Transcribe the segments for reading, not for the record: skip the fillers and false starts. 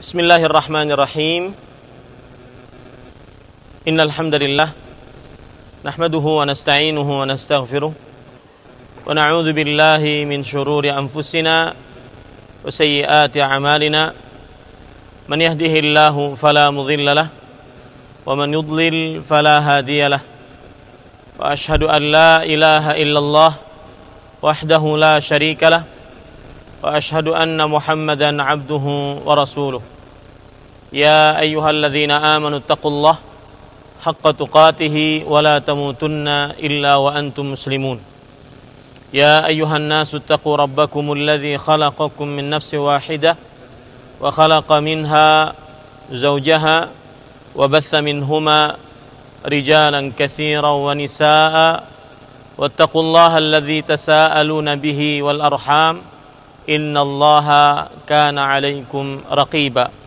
Bismillahirrahmanirrahim. Innal hamdalillah nahmaduhu wa nasta'inuhu wa nastaghfiruh wa na'udzu billahi min shururi anfusina wa sayyiati a'malina. Man yahdihillahu fala mudilla lahu wa man yudlil fala hadiya lahu. Wa ashhadu an la ilaha illallah wahdahu la syarika lahu wa ashhadu anna Muhammadan abduhu wa rasuluh. Ya ayyuhalladzina amanu taqullaha haqqa tuqatih wa la tamutunna illa wa antum muslimun. Ya ayyuhan nasu taqu rabbakumul ladzi khalaqakum min nafsin wahidah wa khalaqa minha zawjaha wa batha minhuma rijalan katsiran wa nisaa'a wattaqullaha alladzi tasaaluna bihi wal arham innallaha kana 'alaikum raqiba.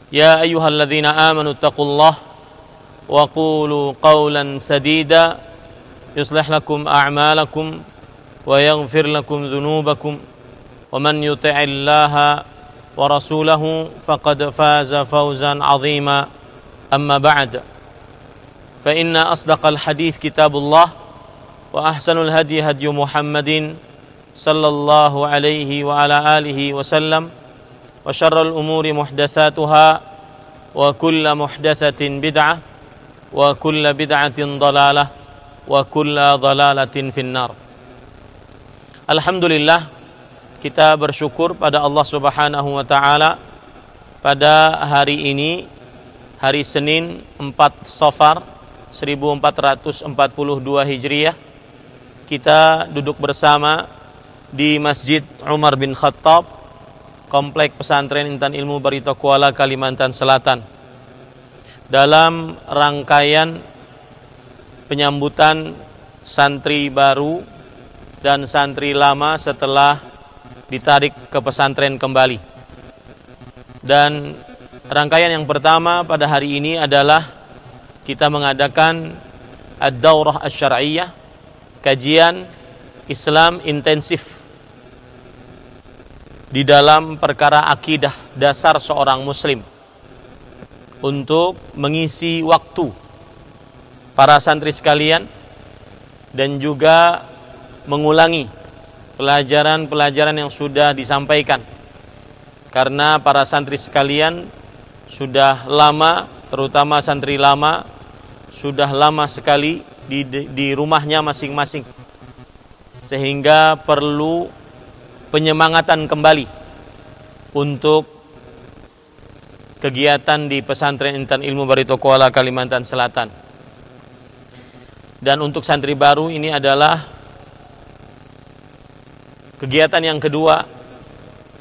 Ya ayyuhalladzina amanu taqullaha wa qulu qawlan sadida yuslih lakum a'malakum wa yaghfir lakum dhunubakum wa man yuti'illaha wa rasulahu faqad faza fawzan 'azima. Amma ba'd. Fa inna asdaqal hadits kitabullah wa ahsanul hadi hadyu Muhammadin sallallahu alaihi wa ala alihi wa sallam wa syarrul umuri muhdatsatuha wa kullu muhdatsatin bid'ah wa kullu bid'atin dhalalah wa kullu dhalalatin finnar. Alhamdulillah, kita bersyukur pada Allah Subhanahu wa taala pada hari ini, hari Senin 4 Safar 1442 Hijriah, kita duduk bersama di Masjid Umar bin Khattab, Komplek Pesantren Intan Ilmu Barito Kuala, Kalimantan Selatan, dalam rangkaian penyambutan santri baru dan santri lama setelah ditarik ke pesantren kembali. Dan rangkaian yang pertama pada hari ini adalah kita mengadakan ad-daurah asy-syar'iyyah, kajian Islam intensif di dalam perkara akidah dasar seorang muslim, untuk mengisi waktu para santri sekalian dan juga mengulangi pelajaran-pelajaran yang sudah disampaikan, karena para santri sekalian sudah lama, terutama santri lama, sudah lama sekali di rumahnya masing-masing, sehingga perlu penyemangatan kembali untuk kegiatan di pesantren Intan Ilmu Barito Kuala, Kalimantan Selatan. Dan untuk santri baru, ini adalah kegiatan yang kedua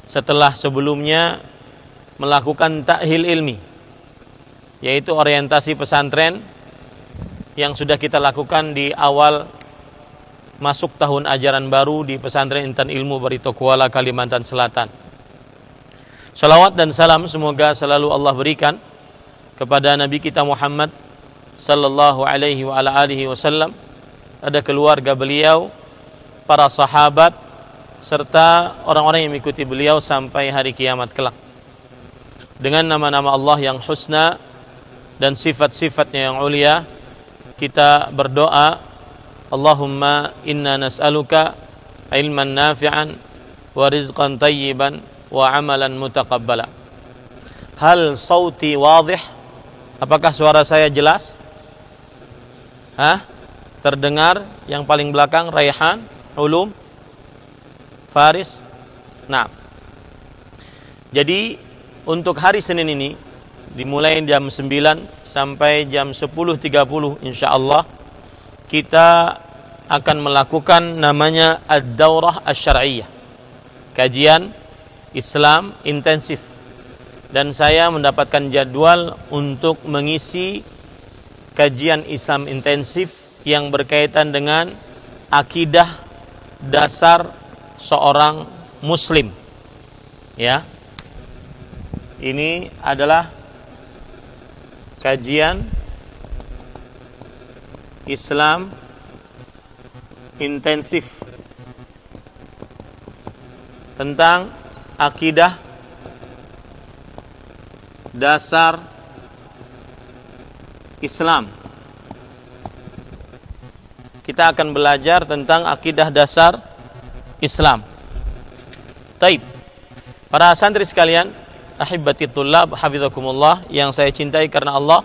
setelah sebelumnya melakukan ta'hil ilmi, yaitu orientasi pesantren yang sudah kita lakukan di awal masuk tahun ajaran baru di pesantren Intan Ilmu Barito Kuala, Kalimantan Selatan. Salawat dan salam semoga selalu Allah berikan kepada Nabi kita Muhammad sallallahu alaihi wa ala alihi wasallam, ada keluarga beliau, para sahabat, serta orang-orang yang mengikuti beliau sampai hari kiamat kelak. Dengan nama-nama Allah yang husna dan sifat-sifatnya yang ulia, kita berdoa, Allahumma inna nas'aluka ilman nafi'an wa rizqan tayyiban wa amalan mutaqabbala. Hal sauti wadih? Apakah suara saya jelas? Terdengar? Yang paling belakang, Raihan, Ulum, Faris. Nah, jadi untuk hari Senin ini, dimulai jam 9 sampai jam 10.30 insyaallah, kita akan melakukan namanya ad-daurah asy-syar'iyyah, kajian Islam intensif. Dan saya mendapatkan jadwal untuk mengisi kajian Islam intensif yang berkaitan dengan akidah dasar seorang muslim. Ya. Ini adalah kajian Islam intensif tentang akidah dasar Islam. Kita akan belajar tentang akidah dasar Islam. Taib. Para santri sekalian, ahibbati tullab, hafizakumullah, yang saya cintai karena Allah.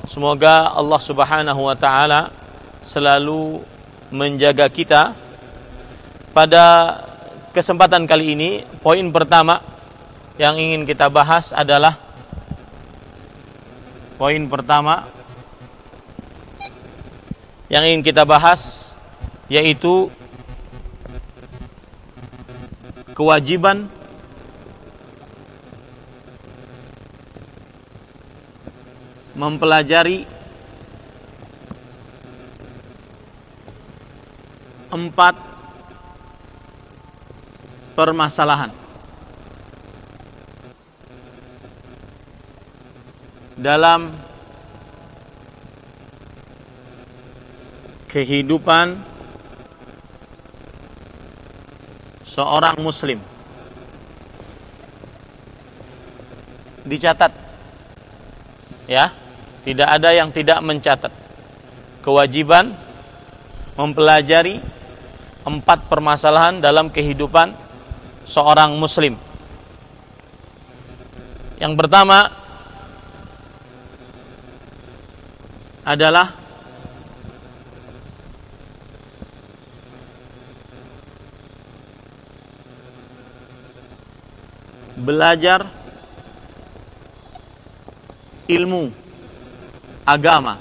Semoga Allah Subhanahu wa taala selalu menjaga kita. Pada kesempatan kali ini, poin pertama yang ingin kita bahas adalah yaitu kewajiban mempelajari 4 permasalahan dalam kehidupan seorang muslim. Dicatat ya, tidak ada yang tidak mencatat. Kewajiban mempelajari 4 permasalahan dalam kehidupan seorang muslim. Yang pertama adalah belajar ilmu agama.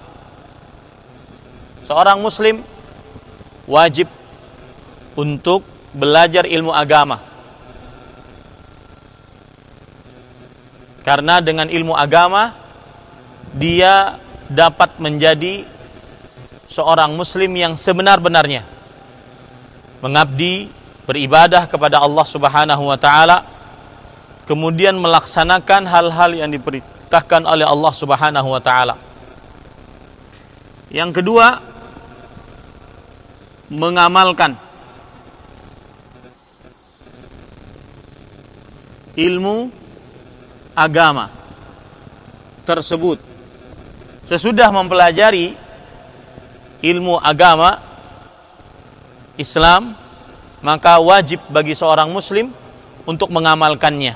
Seorang muslim wajib untuk belajar ilmu agama, karena dengan ilmu agama dia dapat menjadi seorang muslim yang sebenar-benarnya mengabdi, beribadah kepada Allah Subhanahu wa taala, kemudian melaksanakan hal-hal yang diperintahkan oleh Allah Subhanahu wa taala. Yang kedua, mengamalkan ilmu agama tersebut. Sesudah mempelajari ilmu agama Islam, maka wajib bagi seorang muslim untuk mengamalkannya.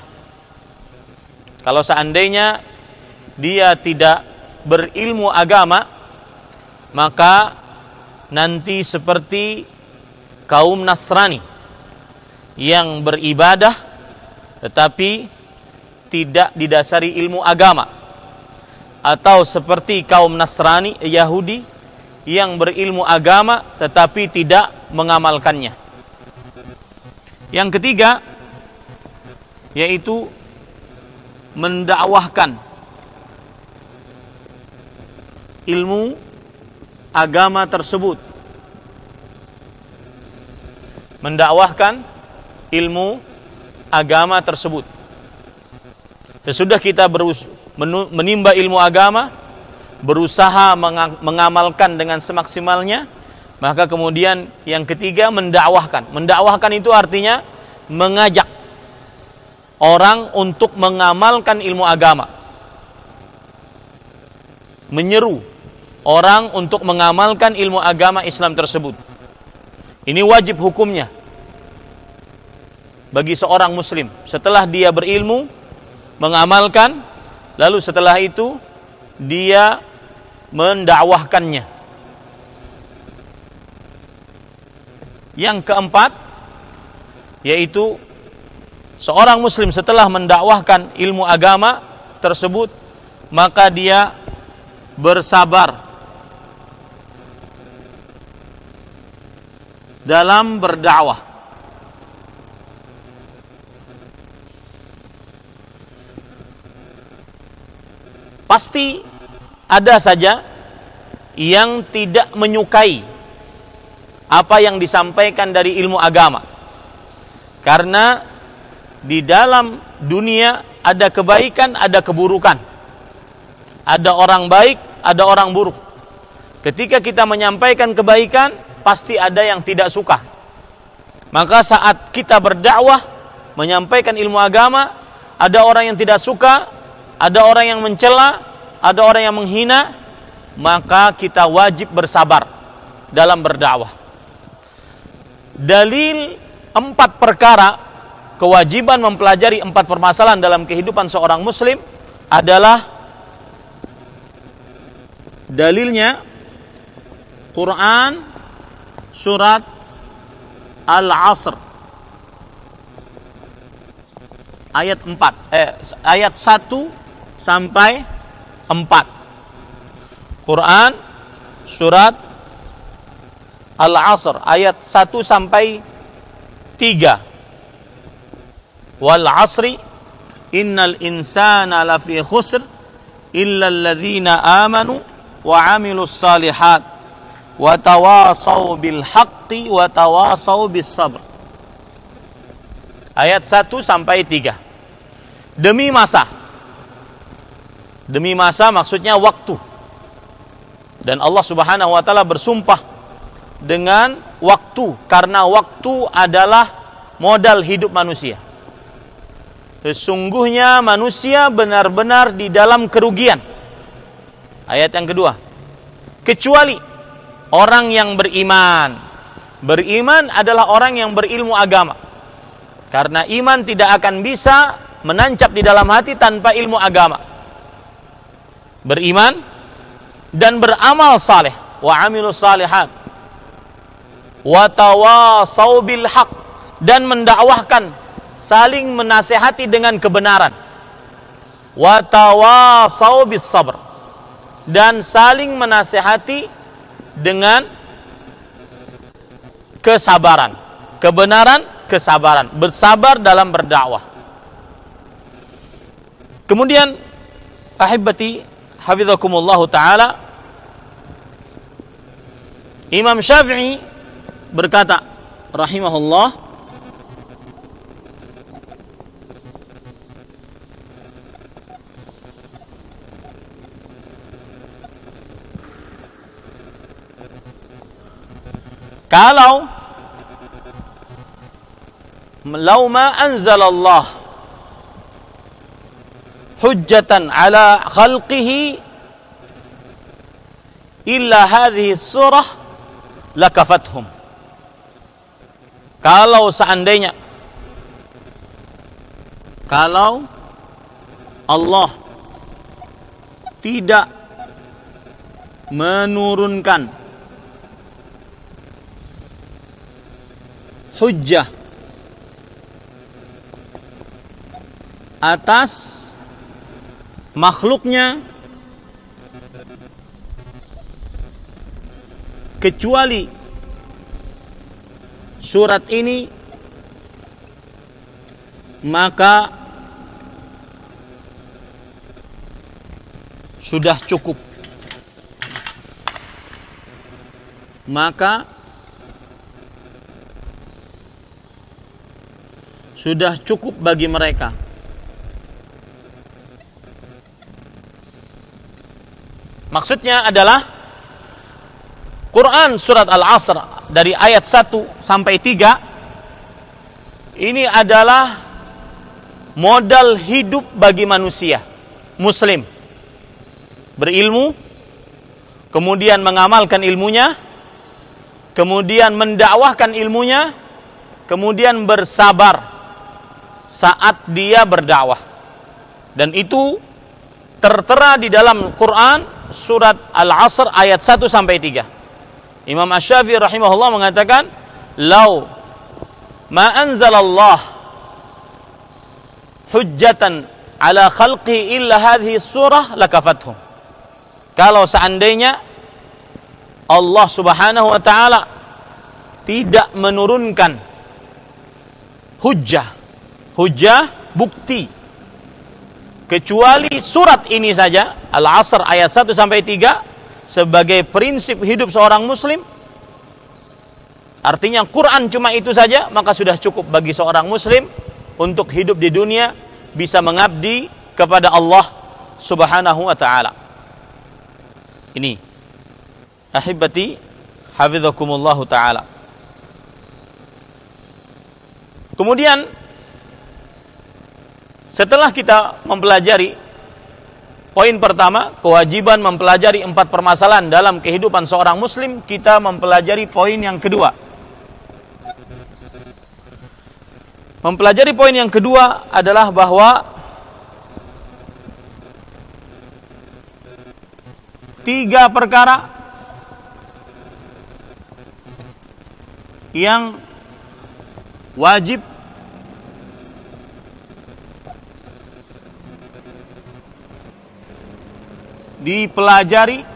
Kalau seandainya dia tidak berilmu agama, maka nanti seperti kaum Nasrani yang beribadah tetapi tidak didasari ilmu agama, atau seperti kaum Nasrani, Yahudi yang berilmu agama tetapi tidak mengamalkannya. Yang ketiga yaitu mendakwahkan ilmu agama tersebut. Mendakwahkan ilmu agama tersebut. Sesudah kita menimba ilmu agama, berusaha mengamalkan dengan semaksimalnya, maka kemudian yang ketiga mendakwahkan. Mendakwahkan itu artinya mengajak orang untuk mengamalkan ilmu agama, menyeru orang untuk mengamalkan ilmu agama Islam tersebut. Ini wajib hukumnya bagi seorang muslim. Setelah dia berilmu, mengamalkan, lalu setelah itu dia mendakwahkannya. Yang keempat yaitu seorang muslim setelah mendakwahkan ilmu agama tersebut, maka dia bersabar dalam berdakwah. Pasti ada saja yang tidak menyukai apa yang disampaikan dari ilmu agama, karena di dalam dunia ada kebaikan, ada keburukan, ada orang baik, ada orang buruk. Ketika kita menyampaikan kebaikan, pasti ada yang tidak suka. Maka saat kita berdakwah, menyampaikan ilmu agama, ada orang yang tidak suka, ada orang yang mencela, ada orang yang menghina, maka kita wajib bersabar dalam berdakwah. Dalil 4 perkara kewajiban mempelajari 4 permasalahan dalam kehidupan seorang muslim adalah dalilnya Quran surat Al-Asr ayat 1 sampai 4. Quran surat Al-Asr ayat 1 sampai 3. Wal 'asri innal insana lafi khusr illa alladzina amanu wa 'amilus shalihat wa tawasaw bil haqqi wa tawasaw bis sabr. Ayat 1 sampai 3. Demi masa. Demi masa maksudnya waktu. Dan Allah Subhanahu wa taala bersumpah dengan waktu karena waktu adalah modal hidup manusia. Sesungguhnya manusia benar-benar di dalam kerugian. Ayat yang kedua. Kecuali orang yang beriman. Beriman adalah orang yang berilmu agama. Karena iman tidak akan bisa menancap di dalam hati tanpa ilmu agama. Beriman dan beramal saleh, wa amilus salihat, wa tawasau bil haq, dan mendakwahkan, saling menasihati dengan kebenaran, wa tawasau bis sabr, dan saling menasihati dengan kesabaran, kebenaran, kesabaran, bersabar dalam berdakwah. Kemudian ahibati hafizakumullahu ta'ala, Imam Syafi'i berkata rahimahullah, kalau law ma anzalallah hujjatan ala khalqihi illa hadhihi surah lakafathum. Kalau seandainya, kalau Allah tidak menurunkan hujjah atas makhluknya kecuali surat ini, maka sudah cukup. Maka sudah cukup bagi mereka. Maksudnya adalah Quran surat Al-Asr dari ayat 1 sampai 3 ini adalah modal hidup bagi manusia muslim. Berilmu, kemudian mengamalkan ilmunya, kemudian mendakwahkan ilmunya, kemudian bersabar saat dia berdakwah. Dan itu tertera di dalam Quran surat Al-Asr ayat 1 sampai 3. Imam Asy-Syafi'i rahimahullah mengatakan, "Lau ma anzalallah hujjatan ala khalqi illa hadhihi surah lakafathum." Kalau seandainya Allah Subhanahu wa taala tidak menurunkan hujjah bukti kecuali surat ini saja, Al-Asr ayat 1 sampai 3 sebagai prinsip hidup seorang muslim, artinya Quran cuma itu saja, maka sudah cukup bagi seorang muslim untuk hidup di dunia bisa mengabdi kepada Allah Subhanahu wa taala. Ini ahibati hafizakumullahu taala. Kemudian setelah kita mempelajari poin pertama, kewajiban mempelajari 4 permasalahan dalam kehidupan seorang muslim. Kita mempelajari poin yang kedua. Mempelajari poin yang kedua adalah bahwa 3 perkara yang wajib dipelajari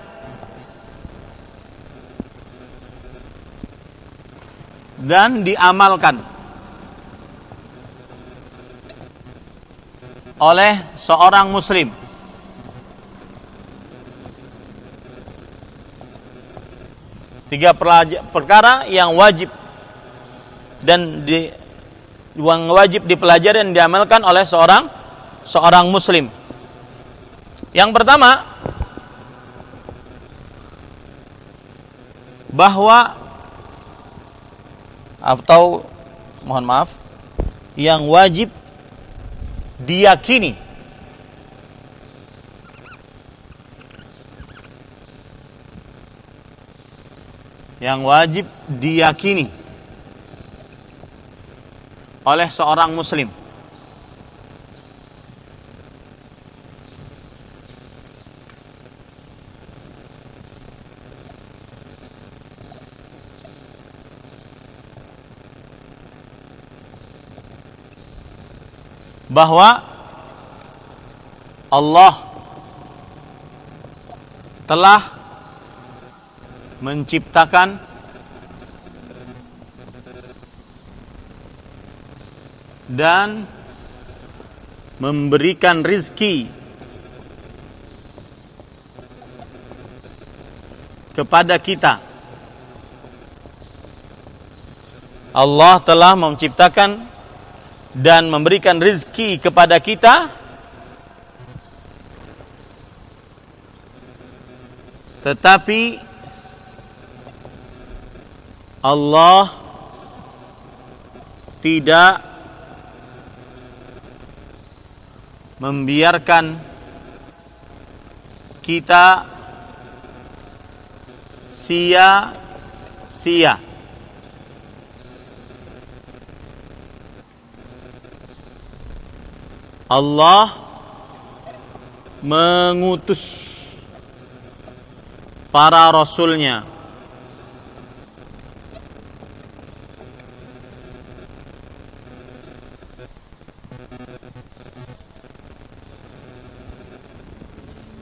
dan diamalkan oleh seorang muslim. Tiga perkara yang wajib dipelajari dan diamalkan oleh seorang muslim. Yang pertama, bahwa yang wajib diyakini oleh seorang muslim. Bahwa Allah telah menciptakan dan memberikan rizki kepada kita. Allah telah menciptakan dan memberikan rizki kepada kita, tetapi Allah tidak membiarkan kita sia-sia. Allah mengutus para rasulnya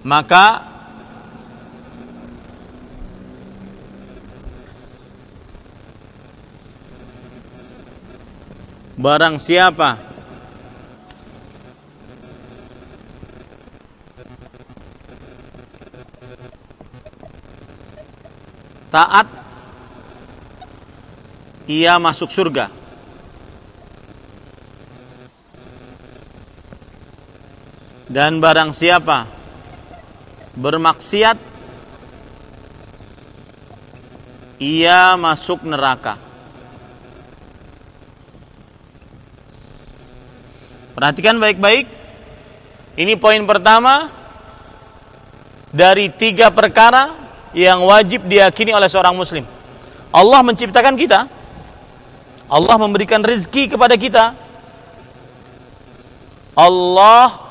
maka barang siapa taat, ia masuk surga. Dan barang siapa bermaksiat, ia masuk neraka. Perhatikan baik-baik. Ini poin pertama dari 3 perkara yang wajib diyakini oleh seorang muslim. Allah menciptakan kita, Allah memberikan rezeki kepada kita, Allah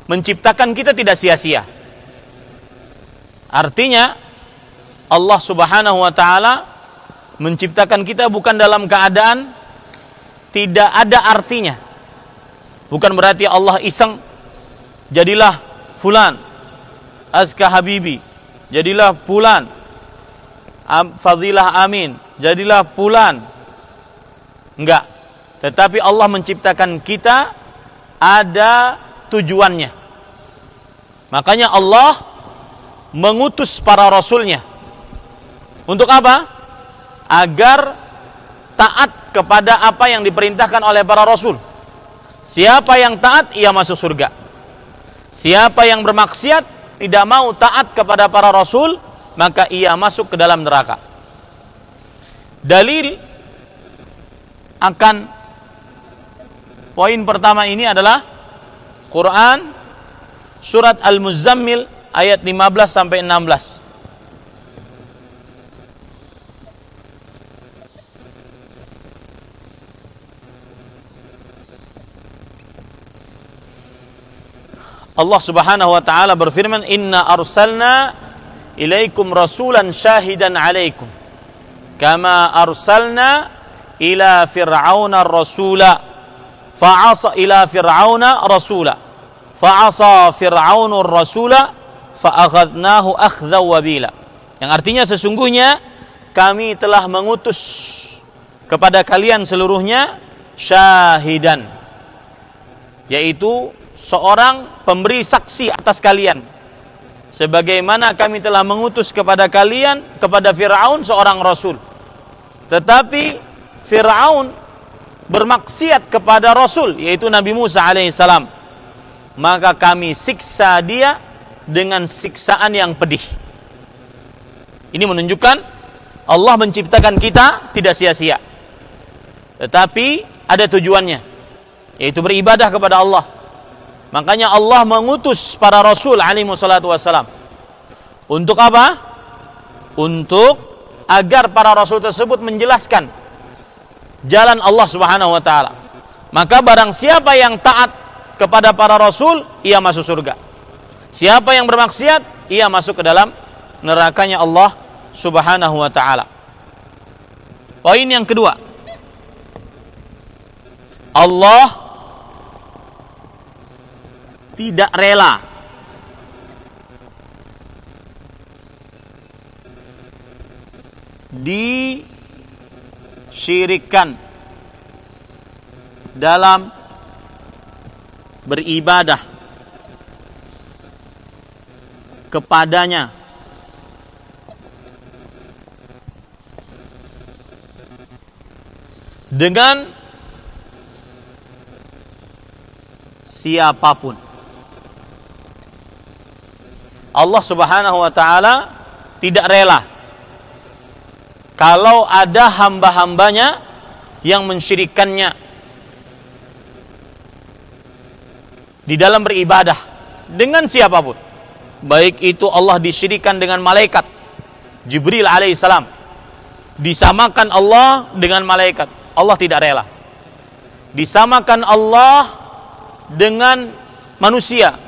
menciptakan kita tidak sia-sia. Artinya Allah subhanahu wa ta'ala menciptakan kita bukan dalam keadaan tidak ada artinya. Bukan berarti Allah iseng, jadilah fulan Azka Habibi, jadilah fulan Fadilah Amin, jadilah fulan. Enggak. Tetapi Allah menciptakan kita ada tujuannya. Makanya Allah mengutus para rasulnya. Untuk apa? Agar taat kepada apa yang diperintahkan oleh para rasul. Siapa yang taat, ia masuk surga. Siapa yang bermaksiat, tidak mau taat kepada para rasul, maka ia masuk ke dalam neraka. Dalil akan poin pertama ini adalah Quran surat Al-Muzammil ayat 15 sampai 16. Allah Subhanahu wa taala berfirman, "Inna arsalna ilaikum rasulan syahidan 'alaikum kama arsalna ila fir'auna rasula fa'asa fir'aunur rasula fa'akhadnahu akhdhan wabila." Yang artinya sesungguhnya kami telah mengutus kepada kalian seluruhnya syahidan, yaitu seorang pemberi saksi atas kalian, sebagaimana kami telah mengutus kepada kalian, kepada Fir'aun, seorang rasul. Tetapi Fir'aun bermaksiat kepada rasul, yaitu Nabi Musa alaihissalam, maka kami siksa dia dengan siksaan yang pedih. Ini menunjukkan Allah menciptakan kita tidak sia-sia, tetapi ada tujuannya, yaitu beribadah kepada Allah. Makanya Allah mengutus para rasul alaihi wassalatu wassalam. Untuk apa? Untuk agar para rasul tersebut menjelaskan jalan Allah Subhanahu wa taala. Maka barang siapa yang taat kepada para rasul, ia masuk surga. Siapa yang bermaksiat, ia masuk ke dalam nerakanya Allah Subhanahu wa taala. Poin yang kedua, Allah tidak rela disyirikkan dalam beribadah kepadanya dengan siapapun. Allah Subhanahu wa taala tidak rela kalau ada hamba-hambanya yang mensyirikkannya di dalam beribadah dengan siapapun. Baik itu Allah disyirikkan dengan malaikat Jibril alaihissalam, disamakan Allah dengan malaikat, Allah tidak rela. Disamakan Allah dengan manusia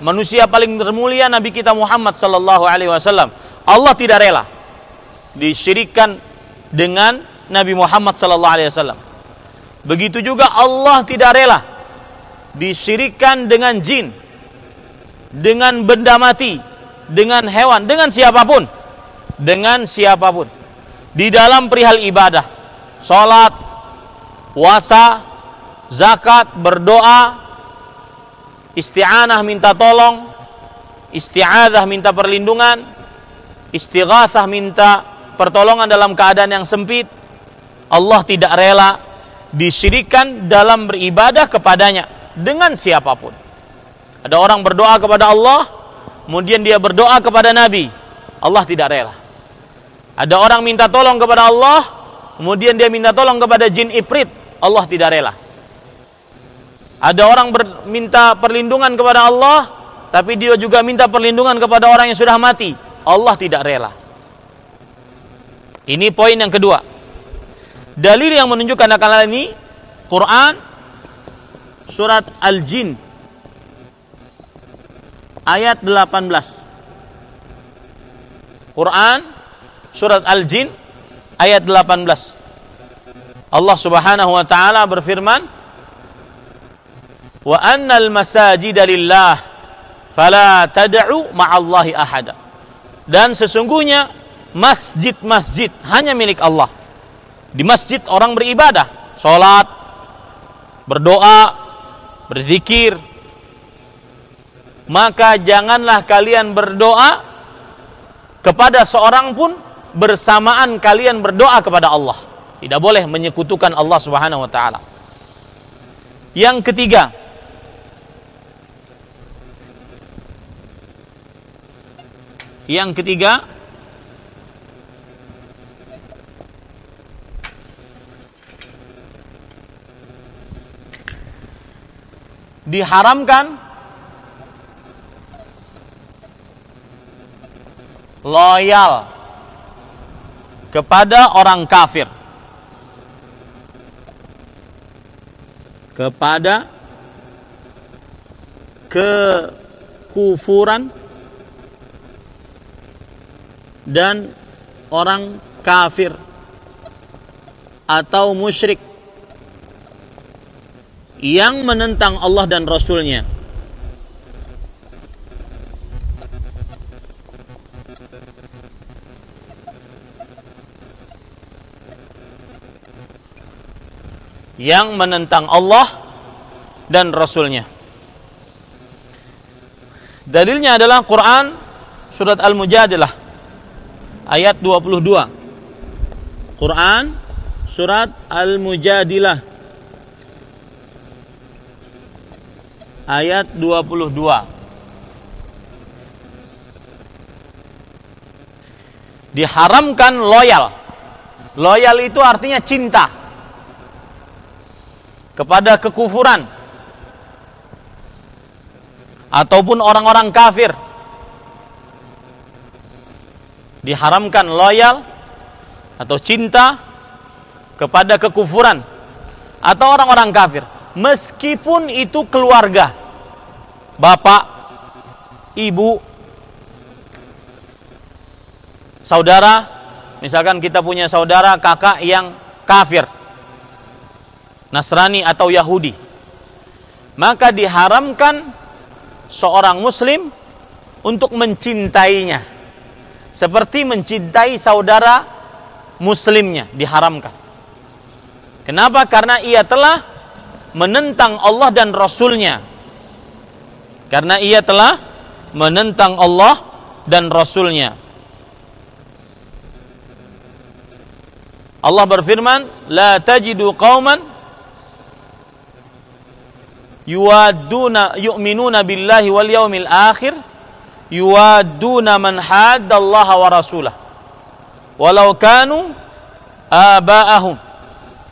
paling termulia Nabi kita Muhammad sallallahu alaihi wasallam, Allah tidak rela disyirikkan dengan Nabi Muhammad sallallahu alaihi wasallam. Begitu juga Allah tidak rela disyirikkan dengan jin, dengan benda mati, dengan hewan, dengan siapapun di dalam perihal ibadah, salat, puasa, zakat, berdoa, isti'anah minta tolong, isti'adzah minta perlindungan, istighatsah minta pertolongan dalam keadaan yang sempit. Allah tidak rela disyirikkan dalam beribadah kepadanya dengan siapapun. Ada orang berdoa kepada Allah, kemudian dia berdoa kepada Nabi, Allah tidak rela. Ada orang minta tolong kepada Allah, kemudian dia minta tolong kepada jin ifrit, Allah tidak rela. Ada orang minta perlindungan kepada Allah, tapi dia juga minta perlindungan kepada orang yang sudah mati, Allah tidak rela. Ini poin yang kedua. Dalil yang menunjukkan akan hal ini, Quran surat Al-Jin ayat 18. Quran surat Al-Jin ayat 18. Allah Subhanahu wa taala berfirman, "Wa annal masajida lillah fala tad'u ma'allahi ahada." Dan sesungguhnya masjid-masjid hanya milik Allah. Di masjid orang beribadah, salat, berdoa, berzikir. Maka janganlah kalian berdoa kepada seorang pun bersamaan kalian berdoa kepada Allah. Tidak boleh menyekutukan Allah Subhanahu wa taala. Yang ketiga, diharamkan loyal kepada orang kafir, kepada kekufuran dan orang kafir atau musyrik yang menentang Allah dan Rasul-Nya. Yang menentang Allah dan Rasul-Nya. Dalilnya adalah Quran surat Al-Mujadilah ayat 22. Quran surat Al-Mujadilah ayat 22. Diharamkan loyal. Loyal itu artinya cinta kepada kekufuran ataupun orang-orang kafir. Diharamkan loyal atau cinta kepada kekufuran atau orang-orang kafir, meskipun itu keluarga, bapak, ibu, saudara. Misalkan kita punya saudara kakak yang kafir, Nasrani atau Yahudi, maka diharamkan seorang muslim untuk mencintainya seperti mencintai saudara muslimnya. Diharamkan. Kenapa? Karena ia telah menentang Allah dan Rasul-Nya. Karena ia telah menentang Allah dan Rasul-Nya. Allah berfirman, la tajidu qauman yu'minuna billahi wal yawmil akhir yuwadduna man haddallaha wa rasulah walau kanu aba'ahum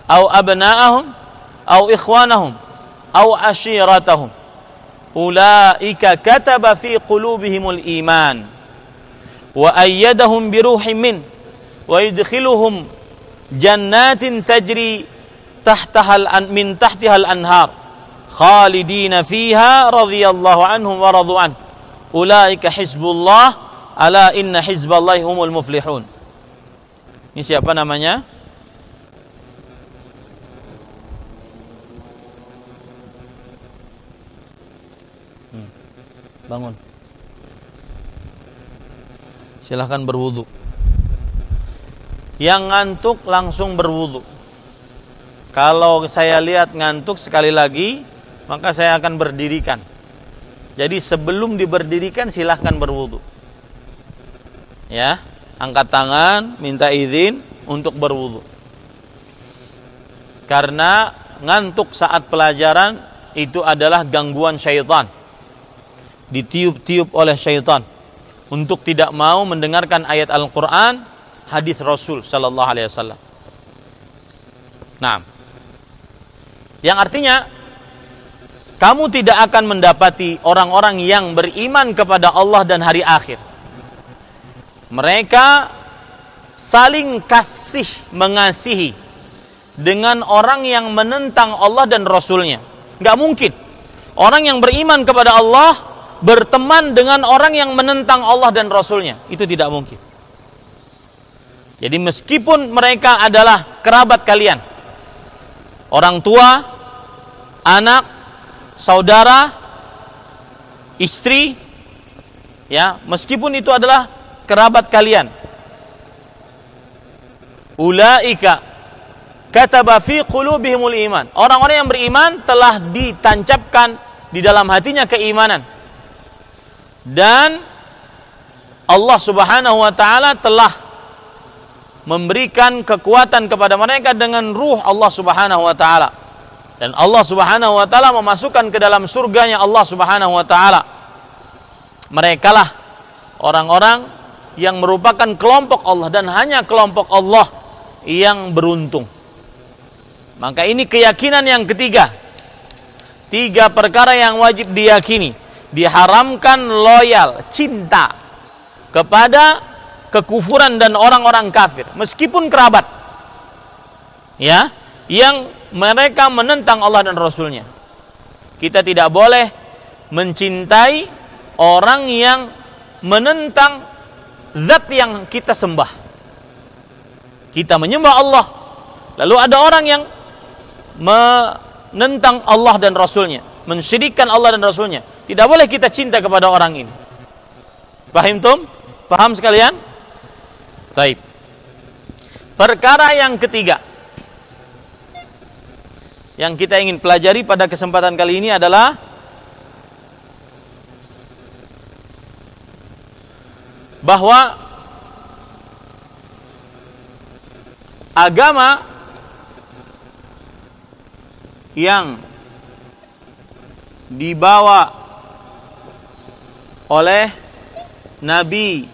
aw abna'ahum aw ikhwanahum aw ashiratahum ulaika kataba fi qulubihimul iman wa ayyadahum biruhim min wa yudkhiluhum jannatin tajri min tahtihal anhar khalidina fiha radhiyallahu anhum wa radu an ulaika hizbullah ala inna hizballahi humul muflihun. Ini siapa namanya? Bangun. Silahkan berwudu. Yang ngantuk langsung berwudu. Kalau saya lihat ngantuk sekali lagi, maka saya akan berdirikan. Jadi sebelum diberdirikan silahkan berwudu. Ya, angkat tangan, minta izin untuk berwudu. Karena ngantuk saat pelajaran itu adalah gangguan syaitan. Ditiup-tiup oleh syaitan untuk tidak mau mendengarkan ayat Al-Quran, hadis Rasul sallallahu alaihi wasallam. Nah, yang artinya kamu tidak akan mendapati orang-orang yang beriman kepada Allah dan hari akhir. Mereka saling kasih mengasihi dengan orang yang menentang Allah dan Rasul-Nya. Nggak mungkin orang yang beriman kepada Allah berteman dengan orang yang menentang Allah dan Rasul-Nya. Itu tidak mungkin. Jadi meskipun mereka adalah kerabat kalian, orang tua, anak, saudara, istri, ya, meskipun itu adalah kerabat kalian, ulaika kataba fi qulubihimul iman. Orang-orang yang beriman telah ditancapkan di dalam hatinya keimanan. Dan Allah Subhanahu wa taala telah memberikan kekuatan kepada mereka dengan ruh Allah Subhanahu wa taala. Dan Allah Subhanahu wa taala memasukkan ke dalam surganya Allah Subhanahu wa taala. Merekalah orang-orang yang merupakan kelompok Allah dan hanya kelompok Allah yang beruntung. Maka ini keyakinan yang ketiga. 3 perkara yang wajib diyakini. Diharamkan loyal, cinta kepada kekufuran dan orang-orang kafir, meskipun kerabat, ya, yang mereka menentang Allah dan Rasulnya. Kita tidak boleh mencintai orang yang menentang zat yang kita sembah. Kita menyembah Allah, lalu ada orang yang menentang Allah dan Rasulnya, mensyirikkan Allah dan Rasulnya. Tidak boleh kita cinta kepada orang ini. Paham tum? Paham sekalian? Baik. Perkara yang ketiga yang kita ingin pelajari pada kesempatan kali ini adalah bahwa agama yang dibawa oleh Nabi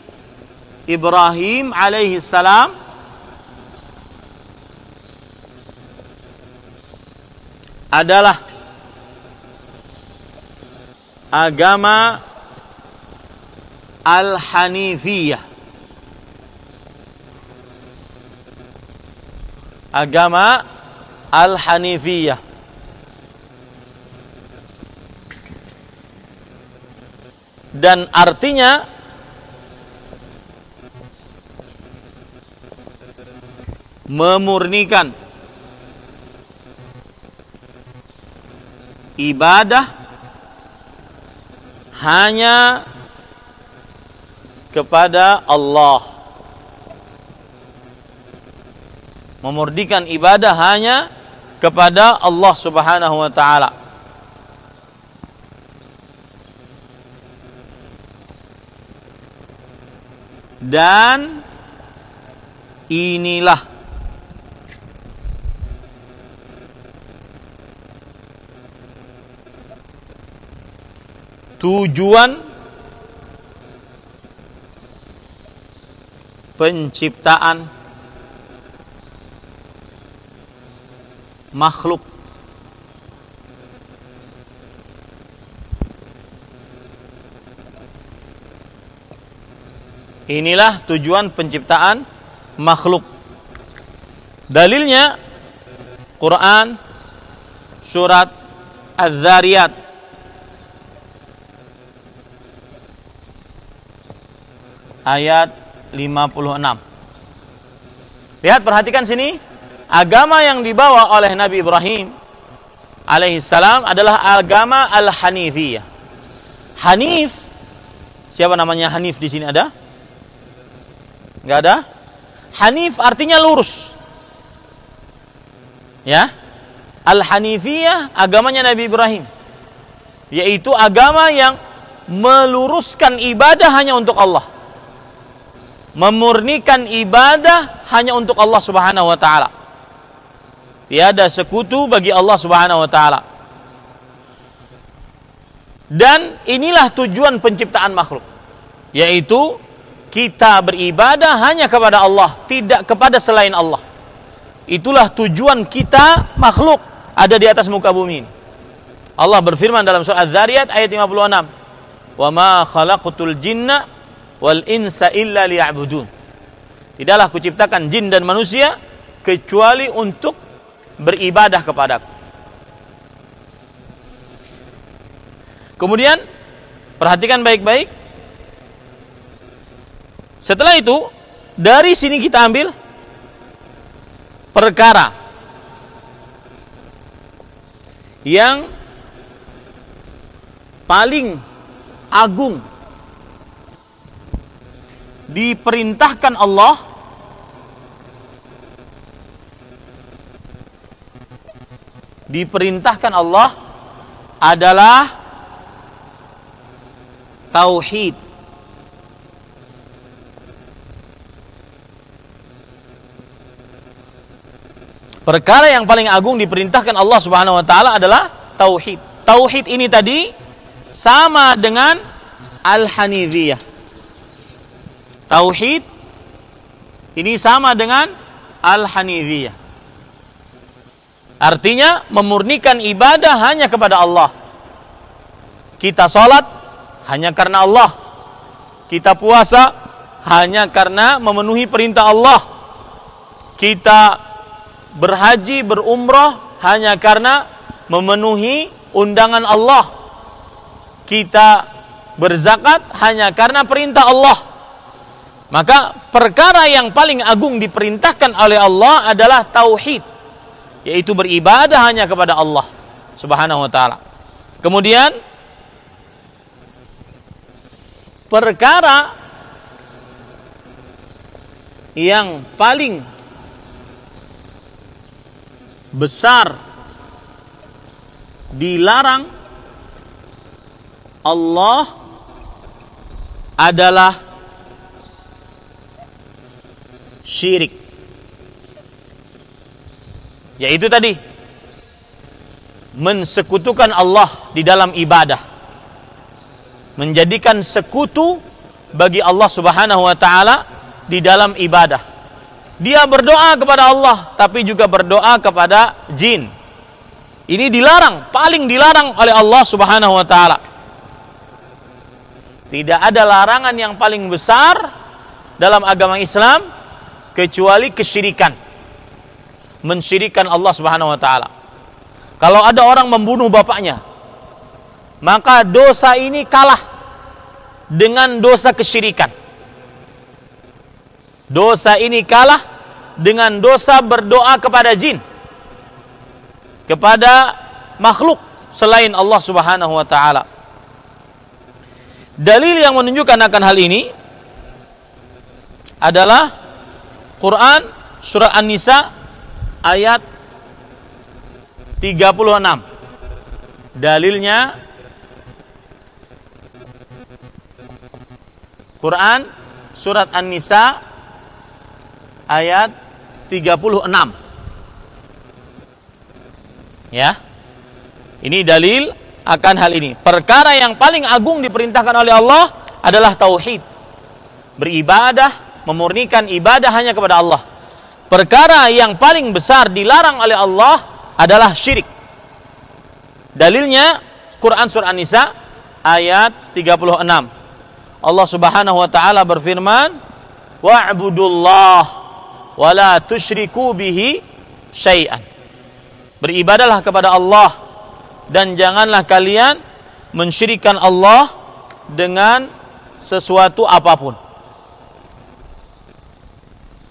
Ibrahim alaihi salam adalah agama Al-Hanifiyah. Agama Al-Hanifiyah. Dan artinya memurnikan ibadah hanya kepada Allah. Memurnikan ibadah hanya kepada Allah Subhanahu wa taala. Dan inilah tujuan penciptaan makhluk. Inilah tujuan penciptaan makhluk. Dalilnya Quran surat Az-Zariyat ayat 56. Lihat, perhatikan sini. Agama yang dibawa oleh Nabi Ibrahim alaihissalam adalah agama Al-Hanifiyah. Hanif, siapa namanya Hanif di sini ada? Enggak ada? Hanif artinya lurus. Ya. Al-Hanifiyah agamanya Nabi Ibrahim, yaitu agama yang meluruskan ibadah hanya untuk Allah. Memurnikan ibadah hanya untuk Allah Subhanahu wa taala. Tiada sekutu bagi Allah Subhanahu wa taala. Dan inilah tujuan penciptaan makhluk, yaitu kita beribadah hanya kepada Allah, tidak kepada selain Allah. Itulah tujuan kita makhluk ada di atas muka bumi ini. Allah berfirman dalam surah Az-Zariyat ayat 56, "Wa ma khalaqtul jinna wal insa illa liya'budun." Tidaklah kuciptakan jin dan manusia kecuali untuk beribadah kepadaku. Kemudian perhatikan baik-baik. Setelah itu, dari sini kita ambil perkara yang paling agung diperintahkan Allah adalah tauhid. Perkara yang paling agung diperintahkan Allah Subhanahu wa taala adalah tauhid. Tauhid ini tadi sama dengan Al-Hanifiyah. Tauhid ini sama dengan Al-Hanifiyah. Artinya memurnikan ibadah hanya kepada Allah. Kita salat hanya karena Allah. Kita puasa hanya karena memenuhi perintah Allah. Kita berhaji, berumrah hanya karena memenuhi undangan Allah. Kita berzakat hanya karena perintah Allah. Maka perkara yang paling agung diperintahkan oleh Allah adalah tauhid, yaitu beribadah hanya kepada Allah Subhanahu wa taala. Kemudian perkara yang paling besar dilarang Allah adalah syirik, yaitu tadi mensekutukan Allah di dalam ibadah, menjadikan sekutu bagi Allah Subhanahu wa taala di dalam ibadah. Dia berdoa kepada Allah tapi juga berdoa kepada jin. Ini dilarang, paling dilarang oleh Allah Subhanahu wa taala. Tidak ada larangan yang paling besar dalam agama Islam kecuali kesyirikan. Mensyirikkan Allah Subhanahu wa taala. Kalau ada orang membunuh bapaknya, maka dosa ini kalah dengan dosa kesyirikan. Dosa ini kalah dengan dosa berdoa kepada jin, kepada makhluk selain Allah Subhanahu wa taala. Dalil yang menunjukkan akan hal ini adalah Quran surah An-Nisa ayat 36. Dalilnya Quran surat An-Nisa ayat 36. Ya. Ini dalil akan hal ini. Perkara yang paling agung diperintahkan oleh Allah adalah tauhid. Beribadah, memurnikan ibadah hanya kepada Allah. Perkara yang paling besar dilarang oleh Allah adalah syirik. Dalilnya Quran surah An-Nisa ayat 36. Allah Subhanahu wa taala berfirman, "Wa'budullah wa la tusyriku bihi syai'an." Beribadahlah kepada Allah dan janganlah kalian mensyirikkan Allah dengan sesuatu apapun.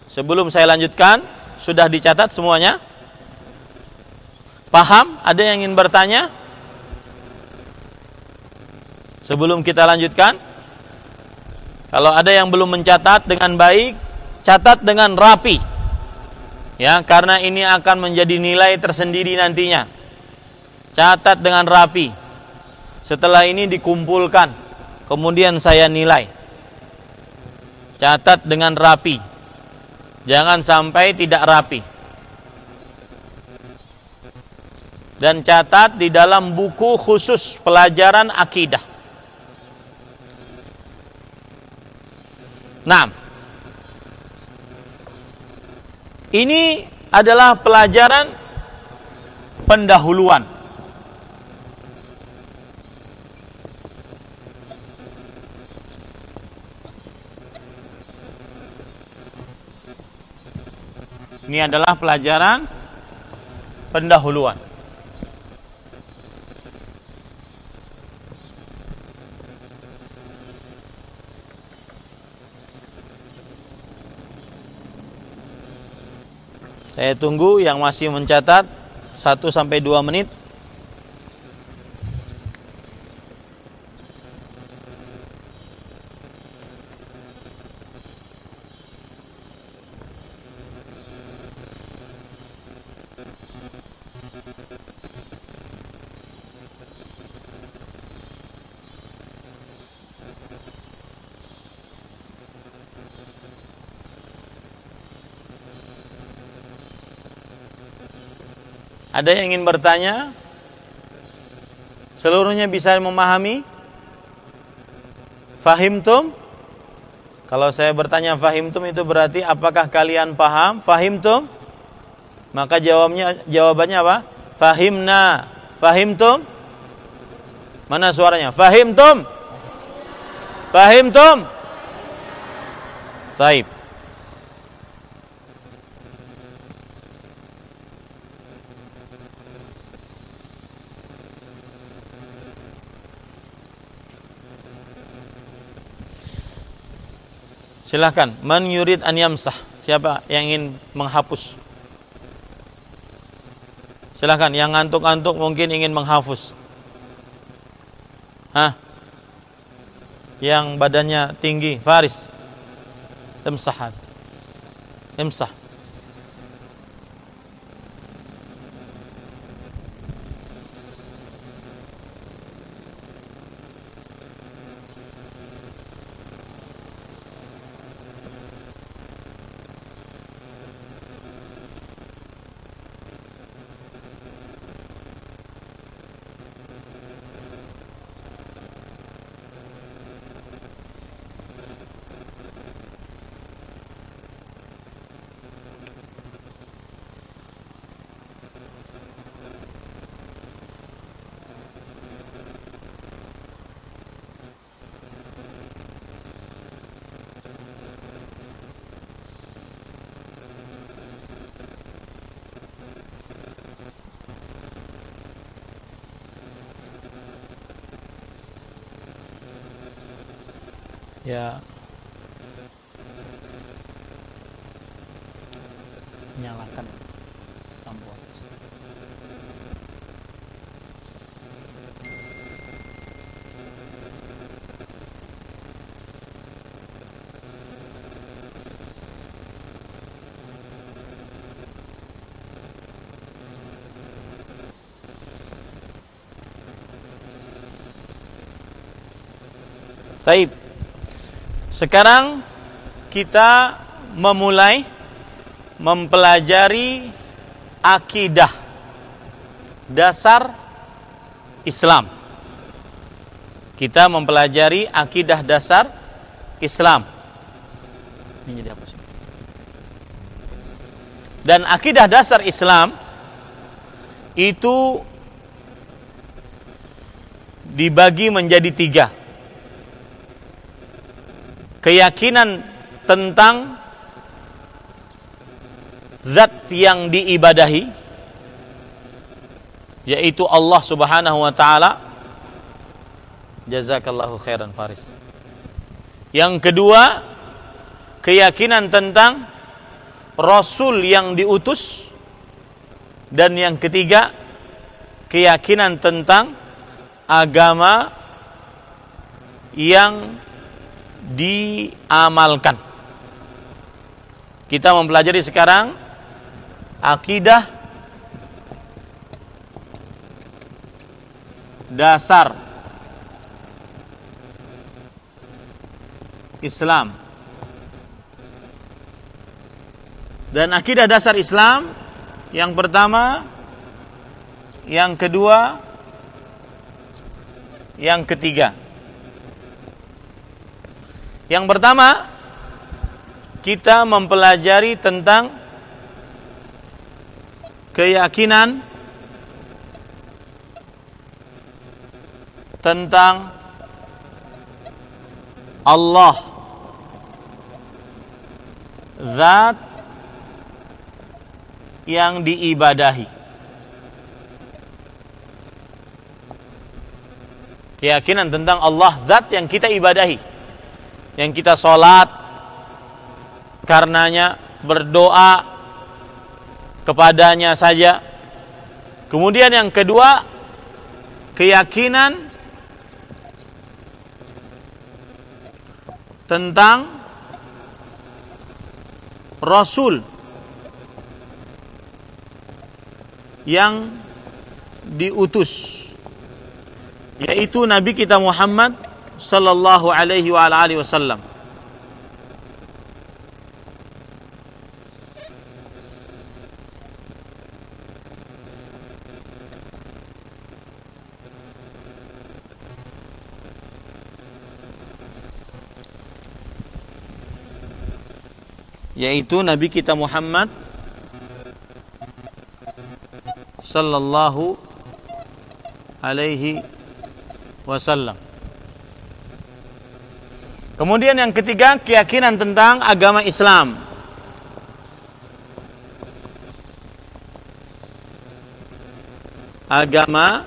Sebelum saya lanjutkan, sudah dicatat semuanya? Paham? Ada yang ingin bertanya? Sebelum kita lanjutkan, kalau ada yang belum mencatat dengan baik, catat dengan rapi. Ya, karena ini akan menjadi nilai tersendiri nantinya. Catat dengan rapi. Setelah ini dikumpulkan, kemudian saya nilai. Catat dengan rapi. Jangan sampai tidak rapi. Dan catat di dalam buku khusus pelajaran akidah. Nah, ini adalah pelajaran pendahuluan. Ini adalah pelajaran pendahuluan. Saya tunggu yang masih mencatat 1-2 menit. Ada yang ingin bertanya? Seluruhnya bisa memahami? Fahimtum? Kalau saya bertanya fahimtum itu berarti apakah kalian paham? Fahimtum? Maka jawabannya apa? Fahimna. Fahimtum? Mana suaranya? Fahimtum? Fahimtum? Taib. Silahkan. Man yurid an yamsah. Siapa yang ingin menghapus? Silahkan. Yang ngantuk-ngantuk mungkin ingin menghapus. Hah? Yang badannya tinggi. Faris. Imsah. Imsah. Ya. Nyalakan lampu atas. Baik. Sekarang kita memulai mempelajari akidah dasar Islam. Kita mempelajari akidah dasar Islam. Ini jadi apa sih? Dan akidah dasar Islam itu dibagi menjadi 3. Keyakinan tentang zat yang diibadahi, yaitu Allah Subhanahu wa ta'ala. Jazakallahu khairan Faris. Yang kedua, keyakinan tentang Rasul yang diutus. Dan yang ketiga, keyakinan tentang agama yang diamalkan. Kita mempelajari sekarang akidah dasar Islam. Dan akidah dasar Islam yang pertama, yang kedua, yang ketiga. Yang pertama, kita mempelajari tentang keyakinan tentang Allah, zat yang diibadahi. Keyakinan tentang Allah, zat yang kita ibadahi, yang kita sholat karenanya, berdoa kepadanya saja. Kemudian yang kedua, keyakinan tentang Rasul yang diutus, yaitu Nabi kita Muhammad sallallahu alaihi wa alihi wasallam. Yaitu Nabi kita Muhammad sallallahu alaihi wasallam. Kemudian yang ketiga, keyakinan tentang agama Islam. Agama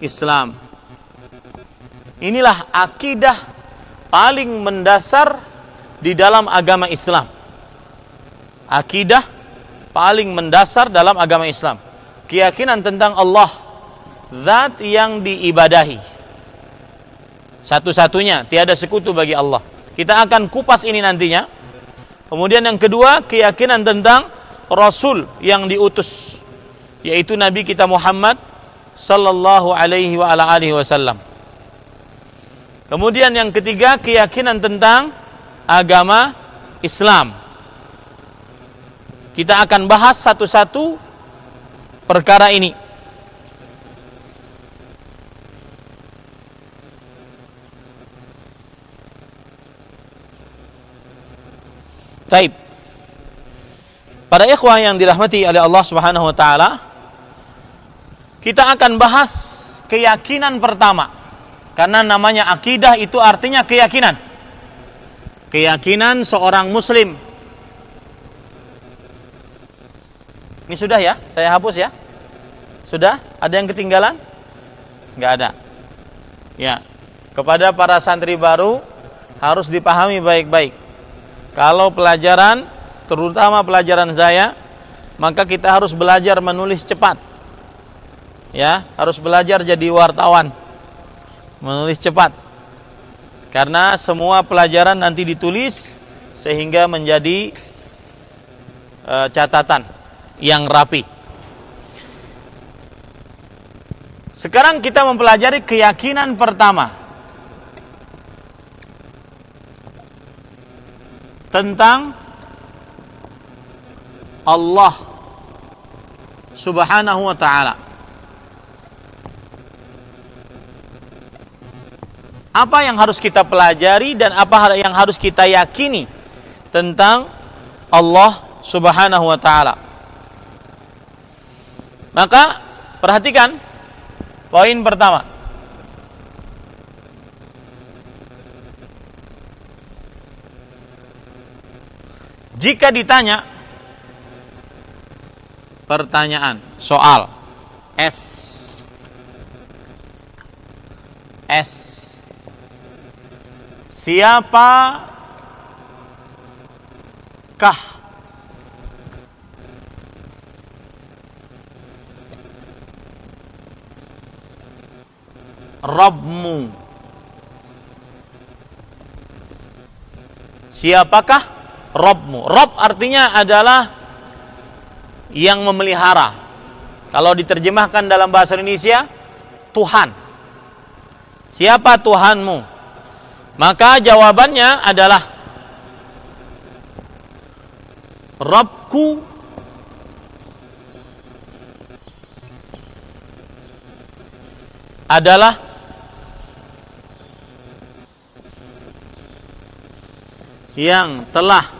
Islam. Inilah akidah paling mendasar di dalam agama Islam. Akidah paling mendasar dalam agama Islam. Keyakinan tentang Allah, zat yang diibadahi. Satu-satunya, tiada sekutu bagi Allah. Kita akan kupas ini nantinya. Kemudian yang kedua, keyakinan tentang Rasul yang diutus, yaitu Nabi kita Muhammad sallallahu alaihi wa ala alihi wasallam. Kemudian yang ketiga, keyakinan tentang agama Islam. Kita akan bahas satu-satu perkara ini. Taib. Para ikhwah yang dirahmati oleh Allah Subhanahu wa taala, kita akan bahas keyakinan pertama. Karena namanya akidah itu artinya keyakinan. Keyakinan seorang muslim. Ini sudah ya? Saya hapus ya? Sudah? Ada yang ketinggalan? Enggak ada. Ya. Kepada para santri baru harus dipahami baik-baik. Kalau pelajaran, terutama pelajaran saya, maka kita harus belajar menulis cepat. Ya, harus belajar jadi wartawan. Menulis cepat. Karena semua pelajaran nanti ditulis sehingga menjadi catatan yang rapi. Sekarang kita mempelajari keyakinan pertama tentang Allah Subhanahu wa ta'ala. Apa yang harus kita pelajari dan apa yang harus kita yakini tentang Allah Subhanahu wa ta'ala. Maka perhatikan poin pertama. Jika ditanya pertanyaan, soal S, siapakah Rabbmu? Siapakah Rabbmu? Rabb artinya adalah yang memelihara. Kalau diterjemahkan dalam bahasa Indonesia, Tuhan. Siapa Tuhanmu? Maka jawabannya adalah Rabbku adalah yang telah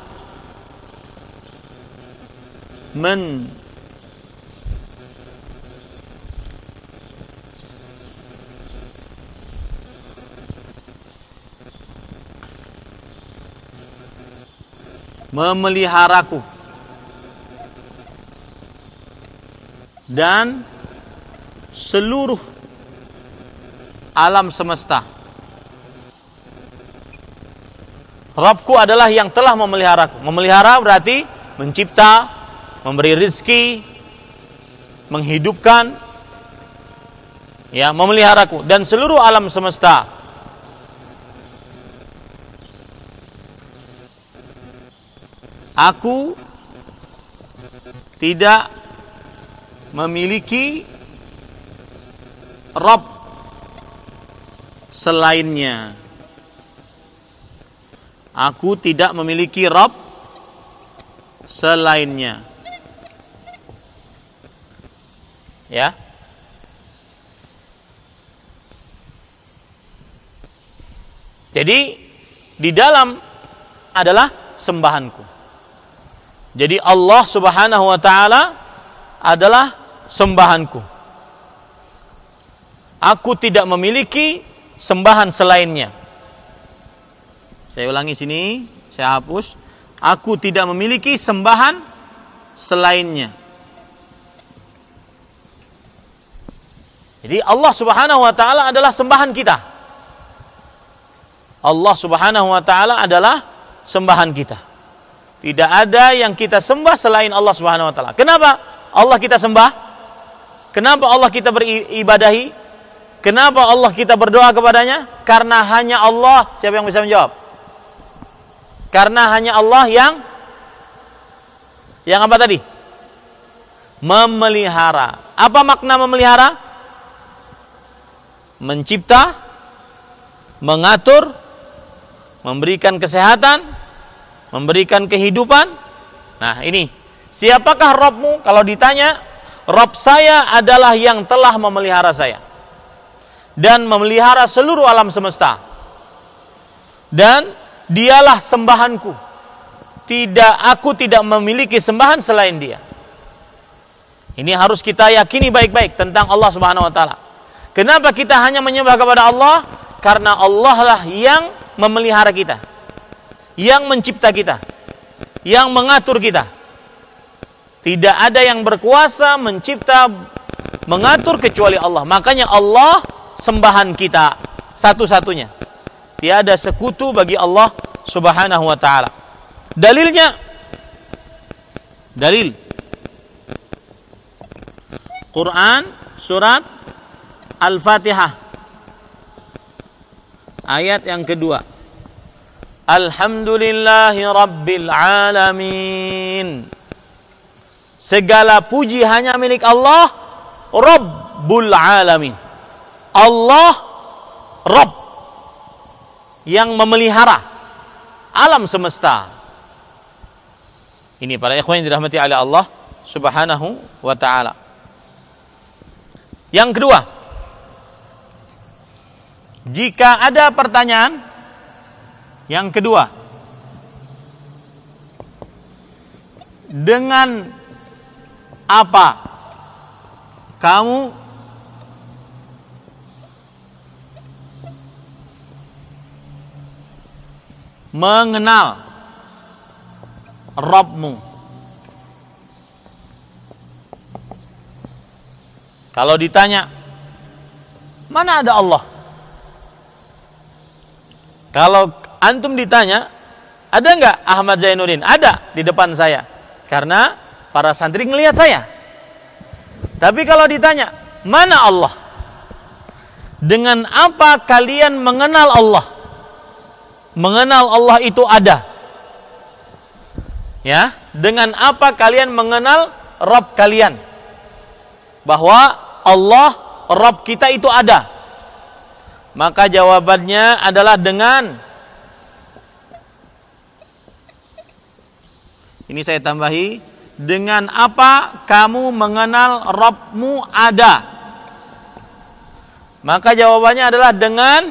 memeliharaku dan seluruh alam semesta. Rabbku adalah yang telah memeliharaku. Memelihara berarti mencipta, memberi rizki, menghidupkan, ya, memeliharaku dan seluruh alam semesta. Aku tidak memiliki Rabb selainnya. Aku tidak memiliki Rabb selainnya. Ya. Jadi di dalam adalah sembahanku. Jadi Allah Subhanahu wa taala adalah sembahanku. Aku tidak memiliki sembahan selainnya. Saya ulangi sini, saya hapus. Aku tidak memiliki sembahan selainnya. Jadi Allah Subhanahu wa taala adalah sembahan kita. Allah Subhanahu wa taala adalah sembahan kita. Tidak ada yang kita sembah selain Allah Subhanahu wa taala. Kenapa Allah kita sembah? Kenapa Allah kita beribadahi? Kenapa Allah kita berdoa kepadanya? Karena hanya Allah, siapa yang bisa menjawab? Karena hanya Allah yang apa tadi? Memelihara. Apa makna memelihara? Mencipta, mengatur, memberikan kesehatan, memberikan kehidupan. Nah ini, siapakah Rabbmu? Kalau ditanya, Rabb saya adalah yang telah memelihara saya dan memelihara seluruh alam semesta, dan dialah sembahanku. Aku tidak memiliki sembahan selain dia. Ini harus kita yakini baik-baik tentang Allah Subhanahu wa taala. Kenapa kita hanya menyembah kepada Allah? Karena Allah lah yang memelihara kita, yang mencipta kita, yang mengatur kita. Tidak ada yang berkuasa mencipta, mengatur kecuali Allah. Makanya Allah sembahan kita satu-satunya. Tiada sekutu bagi Allah Subhanahu wa taala. Dalilnya, dalil Quran surat Al-Fatihah ayat yang kedua. Alhamdulillahi Rabbil Alamin. Segala puji hanya milik Allah, Rabbul Alamin. Allah Rabb yang memelihara alam semesta. Ini para ikhwan yang dirahmati oleh Allah Subhanahu wa taala. Yang kedua, jika ada pertanyaan yang kedua, dengan apa kamu mengenal Rabbmu? Kalau ditanya, mana ada Allah? Kalau antum ditanya, ada enggak Ahmad Zainuddin? Ada di depan saya. Karena para santri ngelihat saya. Tapi kalau ditanya, mana Allah? Dengan apa kalian mengenal Allah? Mengenal Allah itu ada. Ya, dengan apa kalian mengenal Rabb kalian? Bahwa Allah, Rabb kita itu ada. Maka jawabannya adalah dengan, ini saya tambahi, dengan apa kamu mengenal Rabbmu ada? Maka jawabannya adalah dengan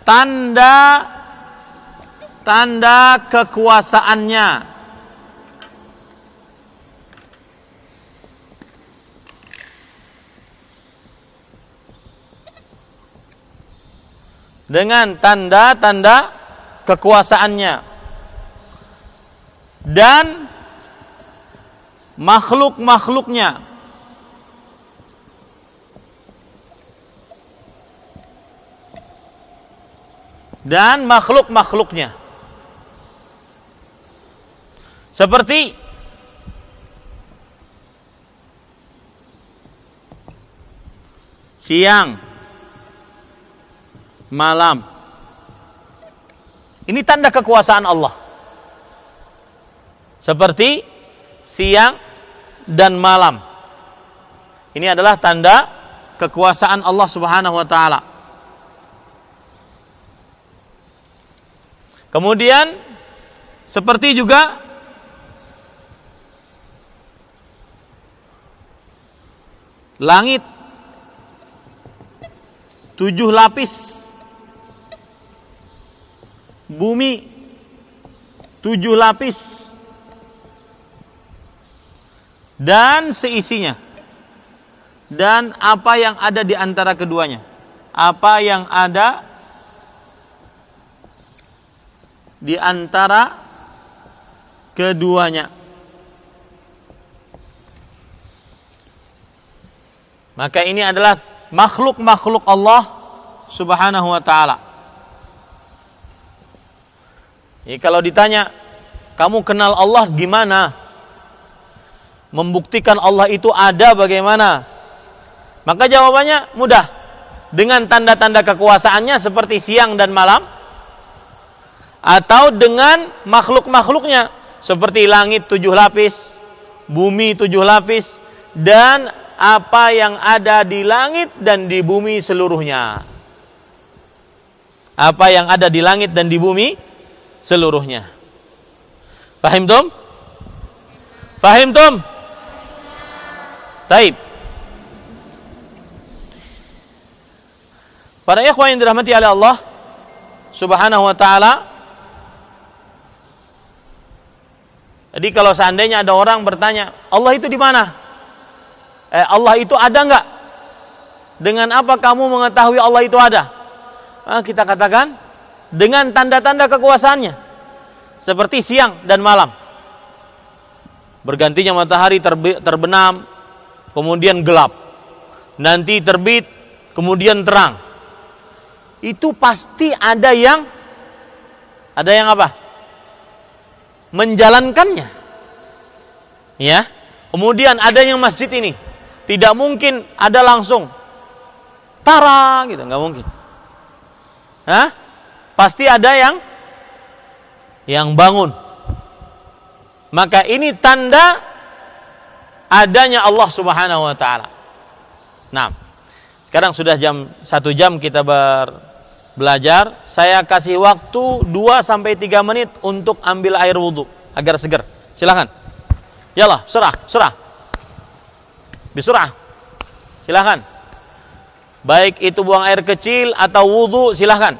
tanda kekuasaannya. Dengan tanda-tanda kekuasaannya dan makhluk-makhluknya. Dan makhluk-makhluknya. Seperti siang, malam. Ini tanda kekuasaan Allah. Seperti siang dan malam. Ini adalah tanda kekuasaan Allah Subhanahu wa taala. Kemudian seperti juga langit 7 lapis, bumi 7 lapis, dan seisinya, dan apa yang ada di antara keduanya, apa yang ada di antara keduanya. Maka ini adalah makhluk-makhluk Allah Subhanahu wa ta'ala. Jadi kalau ditanya, kamu kenal Allah gimana? Membuktikan Allah itu ada bagaimana? Maka jawabannya mudah. Dengan tanda-tanda kekuasaannya seperti siang dan malam, atau dengan makhluk-makhluknya seperti langit 7 lapis, bumi 7 lapis, dan apa yang ada di langit dan di bumi seluruhnya. Apa yang ada di langit dan di bumi seluruhnya. Fahim tum? Fahim tum? Taib. Para ikhwan yang dirahmati oleh Allah Subhanahu wa ta'ala, jadi kalau seandainya ada orang bertanya, Allah itu di mana? Allah itu ada enggak? Dengan apa kamu mengetahui Allah itu ada? Kita katakan dengan tanda-tanda kekuasaannya, seperti siang dan malam. Bergantinya matahari terbenam, kemudian gelap. Nanti terbit, kemudian terang. Itu pasti ada yang apa? Menjalankannya. Ya. Kemudian adanya masjid ini, tidak mungkin ada langsung tara gitu, nggak mungkin. Pasti ada yang bangun. Maka ini tanda adanya Allah Subhanahu wa ta'ala. Nah, sekarang sudah 1 jam kita belajar. Saya kasih waktu 2-3 menit untuk ambil air wudhu agar segar. Silakan. Yalah, surah. Bisurah. Silakan. Baik itu buang air kecil atau wudhu, silakan.